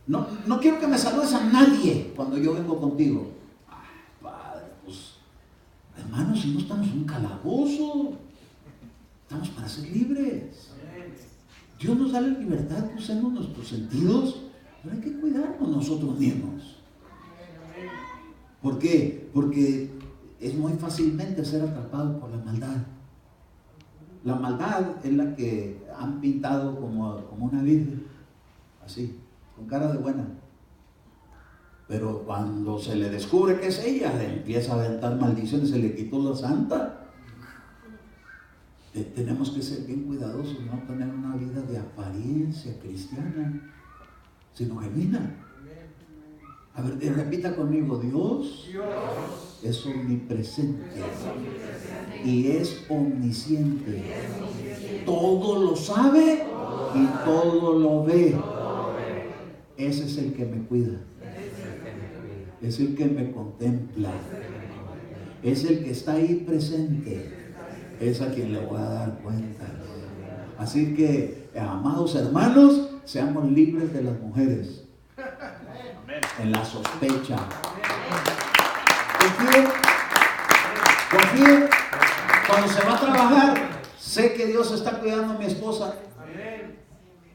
No quiero que me saludes a nadie cuando yo vengo contigo. Ay, Padre, pues, hermanos, si no estamos en un calabozo, estamos para ser libres. Dios nos da la libertad que usemos nuestros sentidos, pero hay que cuidarnos nosotros mismos. ¿Por qué? Porque es muy fácilmente ser atrapado por la maldad. La maldad es la que han pintado como una virgen, así, con cara de buena. Pero cuando se le descubre que es ella, le empieza a aventar maldiciones, se le quitó la santa. Tenemos que ser bien cuidadosos, no tener una vida de apariencia cristiana, sino genuina. A ver, repita conmigo: Dios es omnipresente y es omnisciente. Todo lo sabe y todo lo ve. Ese es el que me cuida. Es el que me contempla. Es el que está ahí presente. Es a quien le voy a dar cuenta. Así que, amados hermanos, seamos libres de las mujeres en la sospecha. Confíe. Cuando se va a trabajar, sé que Dios está cuidando a mi esposa.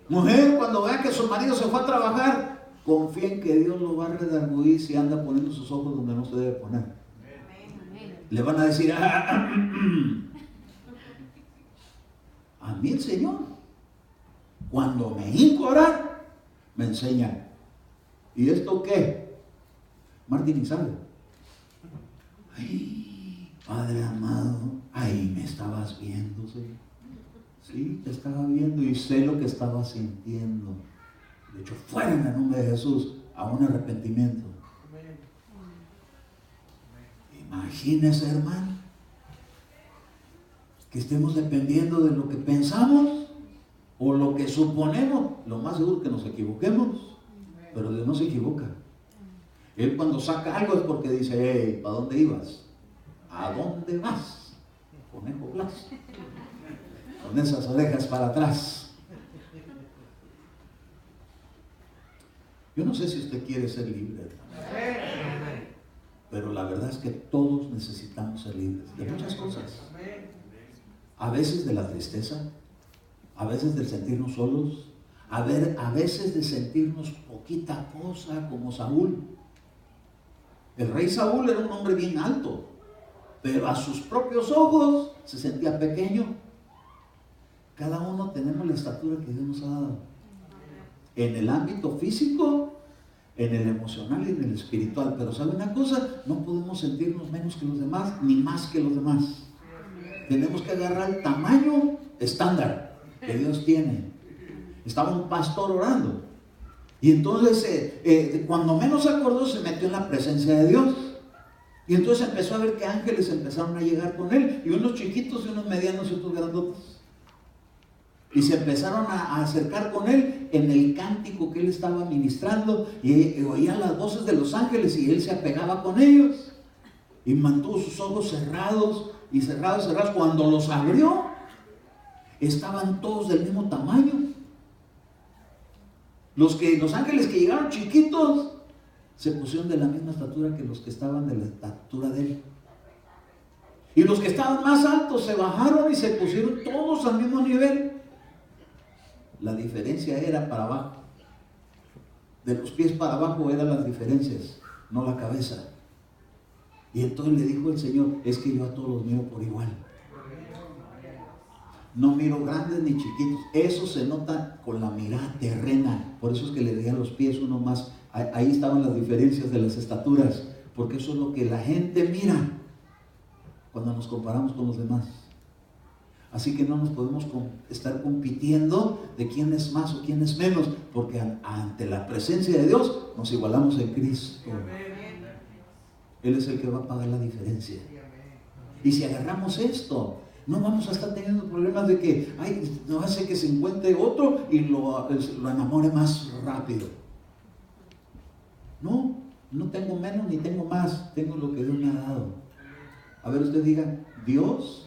Mujer, cuando vea que su marido se fue a trabajar, confíe en que Dios lo va a redarguir si anda poniendo sus ojos donde no se debe poner. Le van a decir: a mí el Señor, cuando me hinco a orar, me enseña. ¿Y esto qué? Martín y sabe. Ay, Padre amado, ahí me estabas viendo, Señor. Sí, te estaba viendo y sé lo que estaba sintiendo. De hecho, fuera en el nombre de Jesús a un arrepentimiento. Imagínese, hermano, que estemos dependiendo de lo que pensamos o lo que suponemos. Lo más seguro es que nos equivoquemos, pero Dios no se equivoca. Él cuando saca algo es porque dice: hey, ¿para dónde ibas? ¿A dónde vas? Conejo Blas. Con esas orejas para atrás. Yo no sé si usted quiere ser libre, pero la verdad es que todos necesitamos ser libres de muchas cosas. A veces de la tristeza, a veces del sentirnos solos, a veces de sentirnos poquita cosa, como Saúl. El rey Saúl era un hombre bien alto, pero a sus propios ojos se sentía pequeño. Cada uno tenemos la estatura que Dios nos ha dado. En el ámbito físico, en el emocional y en el espiritual. Pero ¿sabe una cosa? No podemos sentirnos menos que los demás, ni más que los demás. Tenemos que agarrar el tamaño estándar que Dios tiene. Estaba un pastor orando. Y entonces, cuando menos acordó, se metió en la presencia de Dios. Y entonces empezó a ver que ángeles empezaron a llegar con él. Y unos chiquitos y unos medianos y otros grandotes. Y se empezaron a acercar con él en el cántico que él estaba ministrando. Y oía las voces de los ángeles y él se apegaba con ellos. Y mantuvo sus ojos cerrados y cerrados. Cuando los abrió, estaban todos del mismo tamaño. Los ángeles que llegaron chiquitos se pusieron de la misma estatura que los que estaban de la estatura de él. Y los que estaban más altos se bajaron y se pusieron todos al mismo nivel. La diferencia era para abajo. De los pies para abajo eran las diferencias, no la cabeza. Y entonces le dijo el Señor: es que yo a todos los miro por igual. No miro grandes ni chiquitos. Eso se nota con la mirada terrena. Por eso es que le veían los pies uno más. Ahí estaban las diferencias de las estaturas. Porque eso es lo que la gente mira cuando nos comparamos con los demás. Así que no nos podemos estar compitiendo de quién es más o quién es menos, porque ante la presencia de Dios nos igualamos en Cristo. Él es el que va a pagar la diferencia. Y si agarramos esto, no vamos a estar teniendo problemas de que no hace que se encuentre otro y lo enamore más rápido. No tengo menos ni tengo más, tengo lo que Dios me ha dado. A ver, usted diga: Dios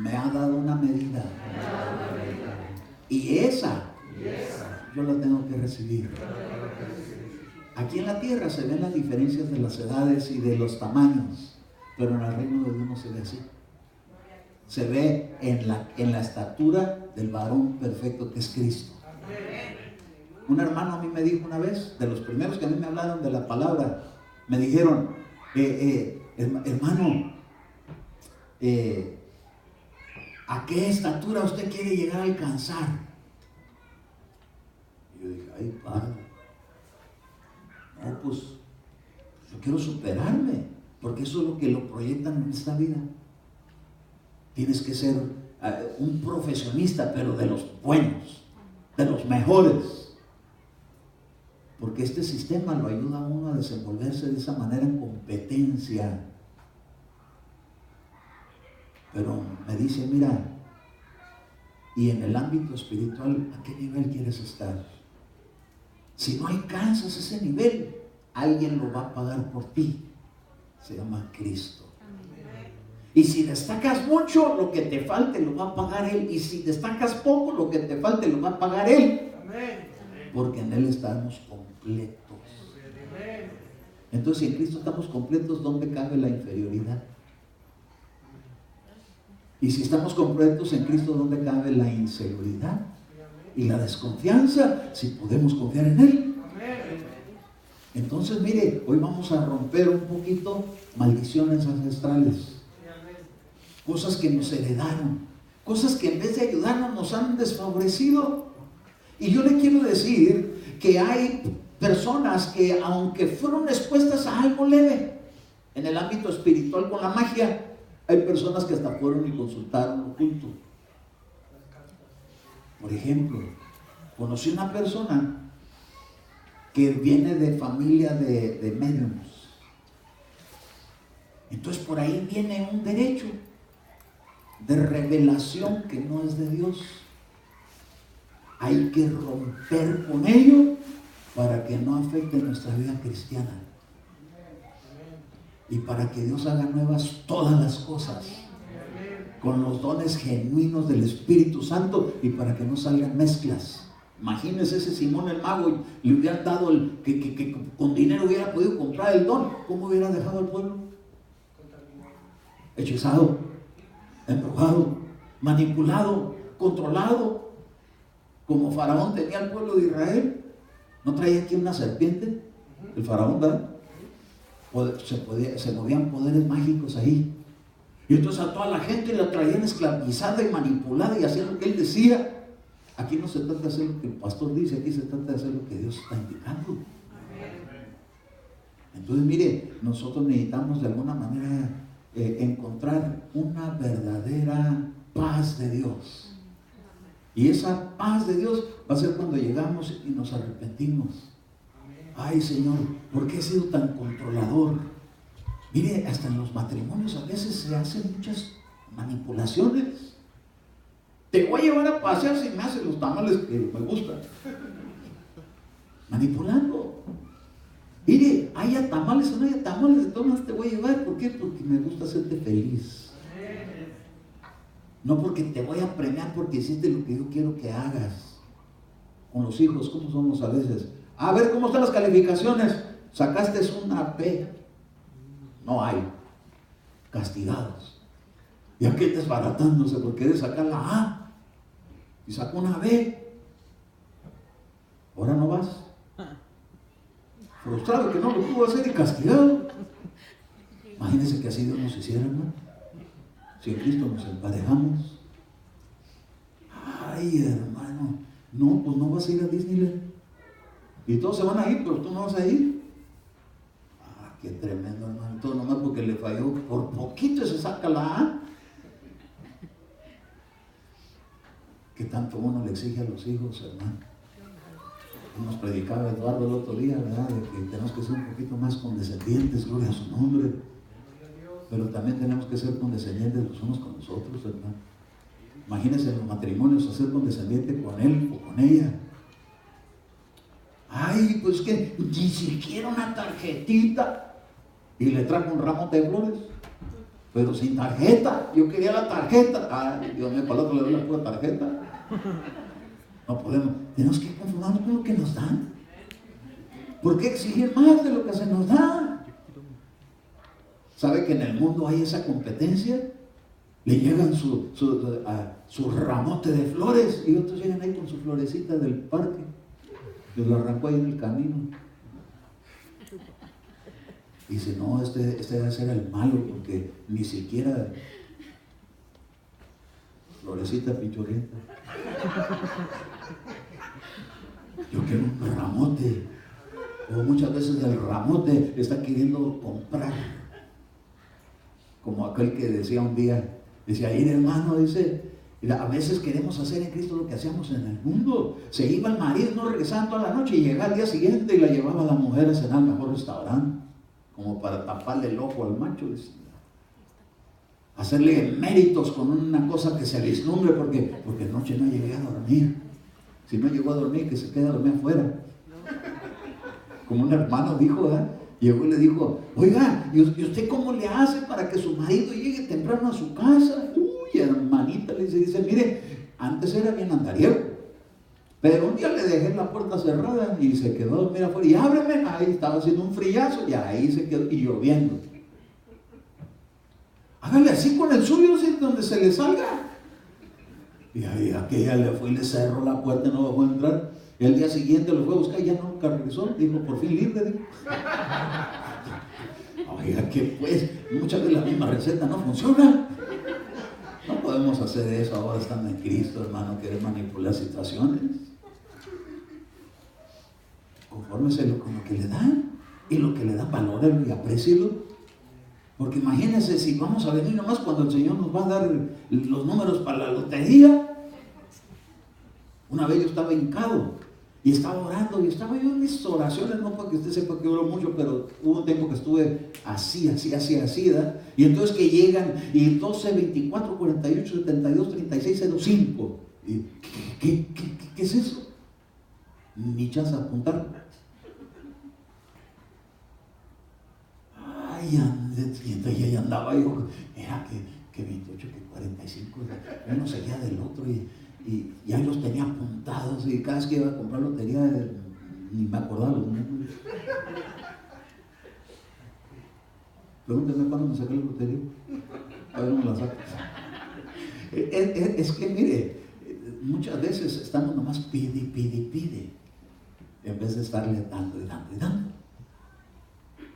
me ha dado una medida. Y esa yo la tengo que recibir. Aquí en la tierra se ven las diferencias de las edades y de los tamaños, pero en el reino de Dios no se ve así. Se ve en la estatura del varón perfecto que es Cristo. Un hermano a mí me dijo una vez, de los primeros que a mí me hablaron de la palabra, me dijeron: hermano, ¿A qué estatura usted quiere llegar a alcanzar? Y yo dije, ay, padre, no, pues yo quiero superarme, porque eso es lo que lo proyectan en esta vida. Tienes que ser un profesionista, pero de los buenos, de los mejores. Porque este sistema lo ayuda a uno a desenvolverse de esa manera en competencia. Pero me dice, mira, y en el ámbito espiritual, ¿a qué nivel quieres estar? Si no alcanzas ese nivel, alguien lo va a pagar por ti. Se llama Cristo. Y si destacas mucho, lo que te falte lo va a pagar Él. Y si destacas poco, lo que te falte lo va a pagar Él. Porque en Él estamos completos. Entonces, si en Cristo estamos completos, ¿dónde cabe la inferioridad? Y si estamos completos en Cristo, ¿dónde cabe la inseguridad y la desconfianza? Si podemos confiar en Él. Entonces, mire, hoy vamos a romper un poquito maldiciones ancestrales. Cosas que nos heredaron, cosas que en vez de ayudarnos nos han desfavorecido. Y yo le quiero decir que hay personas que, aunque fueron expuestas a algo leve en el ámbito espiritual con la magia, hay personas que hasta fueron y consultaron oculto. Por ejemplo, conocí una persona que viene de familia de médiums. Entonces por ahí viene un derecho de revelación que no es de Dios. Hay que romper con ello para que no afecte nuestra vida cristiana y para que Dios haga nuevas todas las cosas con los dones genuinos del Espíritu Santo y para que no salgan mezclas. Imagínense ese Simón el mago y le hubieran dado que con dinero hubiera podido comprar el don. ¿Cómo hubiera dejado al pueblo? Hechizado, embrujado, manipulado, controlado, como Faraón tenía al pueblo de Israel. ¿No traía aquí una serpiente? El Faraón, ¿verdad? Se movían poderes mágicos ahí. Y entonces a toda la gente la traían esclavizada y manipulada y hacían lo que él decía. Aquí no se trata de hacer lo que el pastor dice, aquí se trata de hacer lo que Dios está indicando. Entonces, mire, nosotros necesitamos de alguna manera encontrar una verdadera paz de Dios. Y esa paz de Dios va a ser cuando llegamos y nos arrepentimos. Ay, Señor, ¿por qué he sido tan controlador? Mire, hasta en los matrimonios a veces se hacen muchas manipulaciones. Te voy a llevar a pasear si me hacen los tamales que me gustan. Manipulando. Mire, haya tamales o no haya tamales, de todas maneras te voy a llevar. ¿Por qué? Porque me gusta hacerte feliz. No porque te voy a premiar porque hiciste lo que yo quiero que hagas. Con los hijos, ¿cómo somos a veces? A ver, ¿cómo están las calificaciones? Sacaste una P. No hay. Castigados. Y aquel desbaratándose porque quiere sacar la A. Y sacó una B. Ahora no vas. Frustrado que no lo pudo hacer y castigado. Imagínense que así Dios nos hiciera, ¿no? Si en Cristo nos emparejamos. Ay, hermano, no, pues no vas a ir a Disneyland. Y todos se van a ir, pero tú no vas a ir. Ah, qué tremendo, hermano. Todo nomás porque le falló. Por poquito se saca la A. ¿Qué tanto uno le exige a los hijos, hermano? Nos predicaba Eduardo el otro día, ¿verdad? De que tenemos que ser un poquito más condescendientes, gloria a su nombre. Pero también tenemos que ser condescendientes los unos con los otros, hermano. Imagínense en los matrimonios, hacer condescendiente con él o con ella. Ay, pues que ni siquiera una tarjetita. Y le trajo un ramo de flores, pero sin tarjeta. Yo quería la tarjeta. Ay, Dios mío, para el otro le doy la pura tarjeta. No podemos, tenemos que conformarnos con lo que nos dan. ¿Por qué exigir más de lo que se nos da? ¿Sabe que en el mundo hay esa competencia? Le llegan su ramote de flores y otros llegan ahí con su florecita del parque que lo arrancó ahí en el camino. Y dice, no, este debe ser el malo porque ni siquiera florecita pichurrienta. Yo quiero un ramote. O muchas veces el ramote está queriendo comprar. Como aquel que decía un día, decía, ir hermano, dice, a veces queremos hacer en Cristo lo que hacíamos en el mundo. Se iba el marido, no regresaba toda la noche y llegaba al día siguiente y la llevaba a la mujer a cenar al mejor restaurante, como para taparle el ojo al macho, dice. Hacerle méritos con una cosa que se vislumbre, porque anoche no llegué a dormir. Si no llegó a dormir, que se quede a dormir afuera. Como un hermano dijo, ¿verdad? Llegó y le dijo, oiga, ¿y usted cómo le hace para que su marido llegue temprano a su casa? Uy, hermanita, le dice, mire, antes era bien andariego, pero un día le dejé la puerta cerrada y se quedó a dormir afuera. Y ábreme, ahí estaba haciendo un frillazo y ahí se quedó, y lloviendo. Hágale así con el suyo, ¿sí? Donde se le salga. Y ahí aquella le fue y le cerró la puerta y no dejó entrar. Y al día siguiente lo fue a buscar y ya nunca regresó. Dijo, por fin libre. Dijo. Oiga, que pues, muchas veces la misma receta no funciona. No podemos hacer eso ahora estando en Cristo, hermano, querer manipular situaciones. Confórmese con lo que le dan, y lo que le dan, valórelo y aprécielo. Porque imagínense si vamos a venir nomás cuando el Señor nos va a dar los números para la lotería. Una vez yo estaba hincado y estaba orando, y estaba yo en mis oraciones, no para que usted sepa que oro mucho, pero hubo un tiempo que estuve así, ¿verdad? Y entonces que llegan, y 12, 24, 48, 72, 36, 05. Y, ¿qué es eso? Ni chance de apuntar. Ay, y entonces ya andaba yo, era que 28, que 45, uno seguía del otro, y ahí los tenía apuntados, y cada vez que iba a comprar lotería ni me acordaba los números. Pregúnteme cuándo me saqué la lotería, a ver, no me la saco. Es que mire, muchas veces estamos nomás pide, en vez de estarle dando y dando y dando.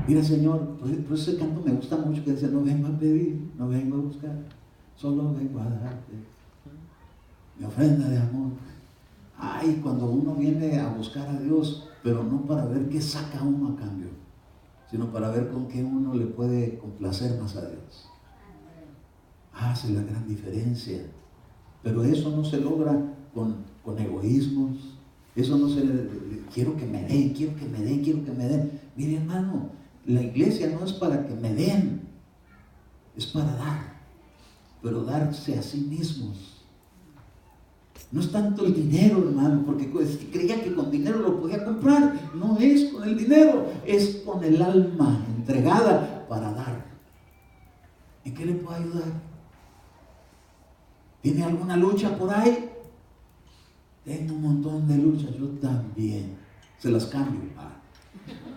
Mira, Señor, por ese canto me gusta mucho, que dice, no vengo a pedir, no vengo a buscar, solo vengo a darte mi ofrenda de amor. Ay, cuando uno viene a buscar a Dios, pero no para ver qué saca uno a cambio, sino para ver con qué uno le puede complacer más a Dios. Hace la gran diferencia. Pero eso no se logra con egoísmos. Eso no se... Quiero que me den, quiero que me den, quiero que me den. Mire, hermano, la iglesia no es para que me den, es para dar, pero darse a sí mismos. No es tanto el dinero, hermano, porque creía que con dinero lo podía comprar. No es con el dinero, es con el alma entregada para dar. ¿En qué le puedo ayudar? ¿Tiene alguna lucha por ahí? Tengo un montón de luchas, yo también. Se las cambio.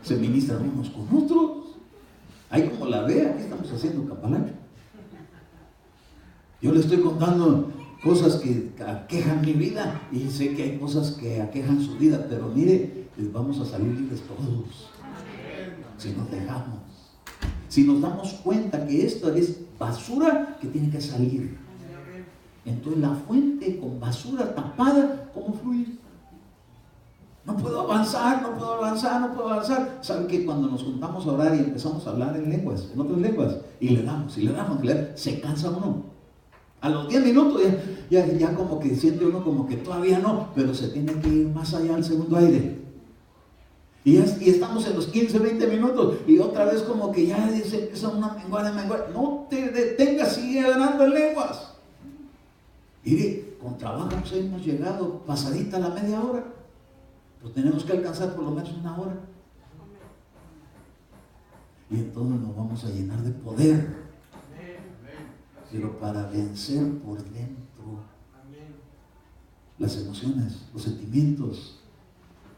Se ministran unos con otros. Ahí como la ve, aquí estamos haciendo capalacho. Yo le estoy contando cosas que aquejan mi vida, y sé que hay cosas que aquejan su vida, pero mire, vamos a salir libres todos si nos dejamos, si nos damos cuenta que esto es basura que tiene que salir. Entonces la fuente con basura tapada, ¿cómo fluye? No puedo avanzar. ¿Saben que cuando nos juntamos a orar y empezamos a hablar en lenguas, en otras lenguas, y le damos, se cansa uno? A los 10 minutos ya como que siente uno como que todavía no, pero se tiene que ir más allá al segundo aire. Y estamos en los 15, 20 minutos, y otra vez como que ya se empieza una menguar. No te detengas, sigue hablando en lenguas. Mire, con trabajo hemos llegado pasadita la media hora. Pues tenemos que alcanzar por lo menos una hora. Y entonces nos vamos a llenar de poder. Pero para vencer por dentro las emociones, los sentimientos,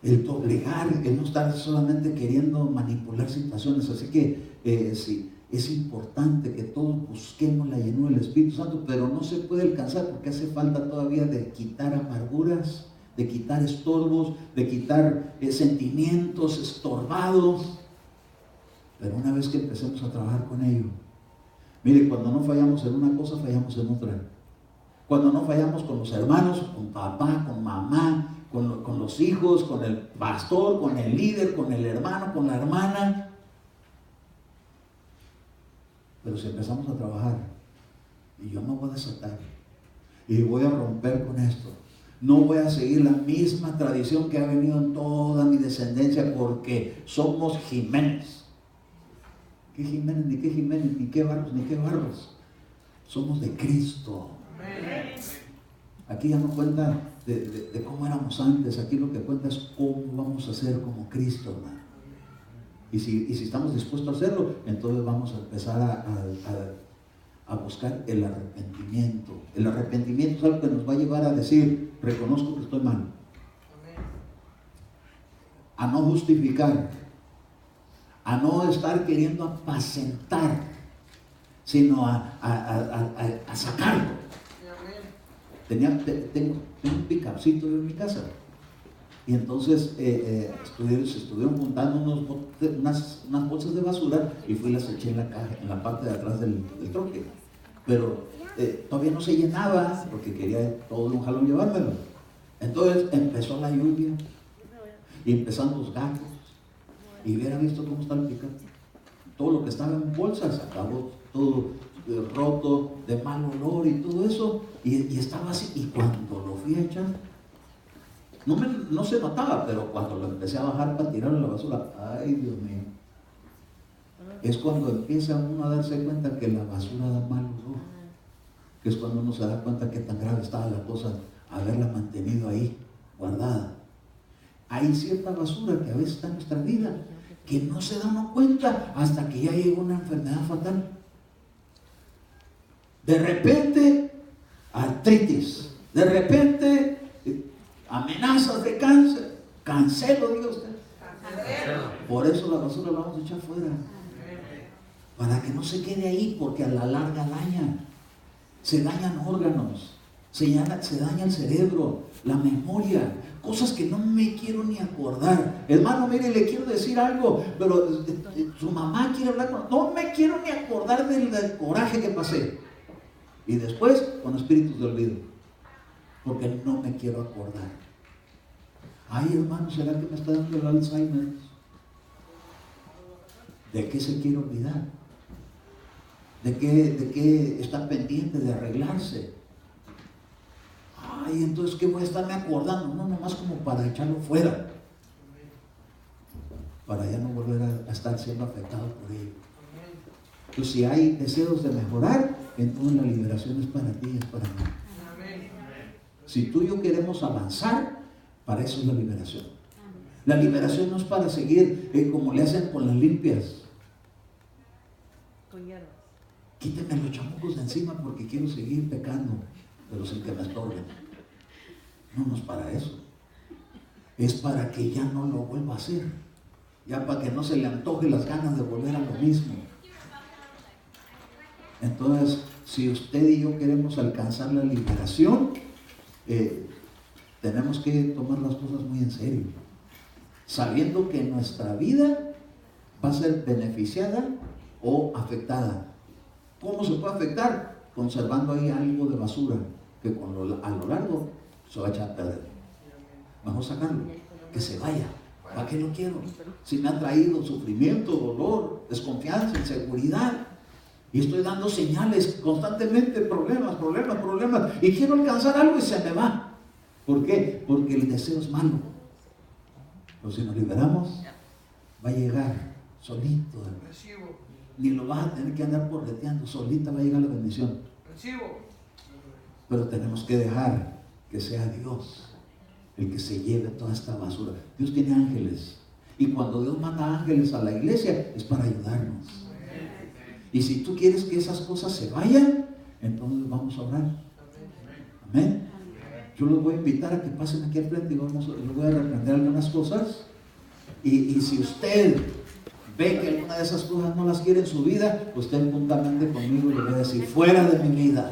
el doblegar, el no estar solamente queriendo manipular situaciones. Así que sí, es importante que todos busquemos la llenura del Espíritu Santo, pero no se puede alcanzar porque hace falta todavía de quitar amarguras, de quitar estorbos, de quitar sentimientos estorbados. Pero una vez que empecemos a trabajar con ello, mire, cuando no fallamos en una cosa, fallamos en otra. Cuando no fallamos con los hermanos, con papá, con mamá, con los hijos, con el pastor, con el líder, con el hermano, con la hermana. Pero si empezamos a trabajar y yo me voy a desatar y voy a romper con esto, no voy a seguir la misma tradición que ha venido en toda mi descendencia, porque somos Jiménez. ¿Qué Jiménez? Ni qué Jiménez, ni qué Barros, ni qué Barros. Somos de Cristo. Aquí ya no cuenta de cómo éramos antes. Aquí lo que cuenta es cómo vamos a ser como Cristo, hermano. Y si estamos dispuestos a hacerlo, entonces vamos a empezar a buscar el arrepentimiento. El arrepentimiento es algo que nos va a llevar a decir: reconozco que estoy mal. A no justificar, a no estar queriendo apacentar, sino a sacarlo. Tengo un picapcito en mi casa, y entonces se estuvieron juntando unas bolsas de basura, y fui y las eché en la caja, en la parte de atrás del troque, pero todavía no se llenaba, porque quería todo de un jalón llevármelo. Entonces empezó la lluvia y empezaron los gatos, y hubiera visto cómo está el pickup. Todo lo que estaba en bolsas acabó todo roto, de mal olor y todo eso, y estaba así. Y cuando lo fui a echar, no se notaba, pero cuando lo empecé a bajar para tirarlo a la basura, ay Dios mío, es cuando empieza uno a darse cuenta que la basura da mal olor, que es cuando uno se da cuenta que tan grave estaba la cosa, haberla mantenido ahí guardada. Hay cierta basura que a veces está en nuestra vida, que no se da uno cuenta hasta que ya llega una enfermedad fatal. De repente, artritis. De repente, amenazas de cáncer. Cancelo, diga usted. Por eso la basura la vamos a echar fuera. Para que no se quede ahí, porque a la larga daña. Se dañan órganos. Se daña el cerebro, la memoria. Cosas que no me quiero ni acordar. Hermano, mire, le quiero decir algo, pero su mamá quiere hablar con... No me quiero ni acordar del coraje que pasé. Y después, con espíritus de olvido, porque no me quiero acordar. Ay, hermano, ¿será que me está dando el Alzheimer? ¿De qué se quiere olvidar? ¿De qué está pendiente de arreglarse? Ay, entonces, ¿qué voy a estarme acordando? No, nomás como para echarlo fuera, para ya no volver a estar siendo afectado por ello. Entonces, si hay deseos de mejorar, entonces la liberación es para ti, es para mí. Si tú y yo queremos avanzar, para eso es la liberación. La liberación no es para seguir como le hacen con las limpias. Quítenme los chamucos de encima porque quiero seguir pecando, pero sin que me estorben. No es para eso. Es para que ya no lo vuelva a hacer. Ya para que no se le antoje las ganas de volver a lo mismo. Entonces, si usted y yo queremos alcanzar la liberación, tenemos que tomar las cosas muy en serio, sabiendo que nuestra vida va a ser beneficiada o afectada. ¿Cómo se puede afectar? Conservando ahí algo de basura que a lo largo se va a echar a perder. Vamos a sacarlo, que se vaya. ¿Para qué lo quiero? Si me ha traído sufrimiento, dolor, desconfianza, inseguridad, y estoy dando señales constantemente, problemas, y quiero alcanzar algo y se me va. ¿Por qué? Porque el deseo es malo. Pero si nos liberamos, va a llegar solito. Ni lo vas a tener que andar correteando, solita va a llegar la bendición. Pero tenemos que dejar que sea Dios el que se lleve toda esta basura. Dios tiene ángeles, y cuando Dios manda ángeles a la iglesia es para ayudarnos. Y si tú quieres que esas cosas se vayan, entonces vamos a orar. Amén. Yo los voy a invitar a que pasen aquí al frente y les voy a reprender algunas cosas. Y si usted ve que alguna de esas cosas no las quiere en su vida, usted juntamente conmigo le voy a decir: fuera de mi vida.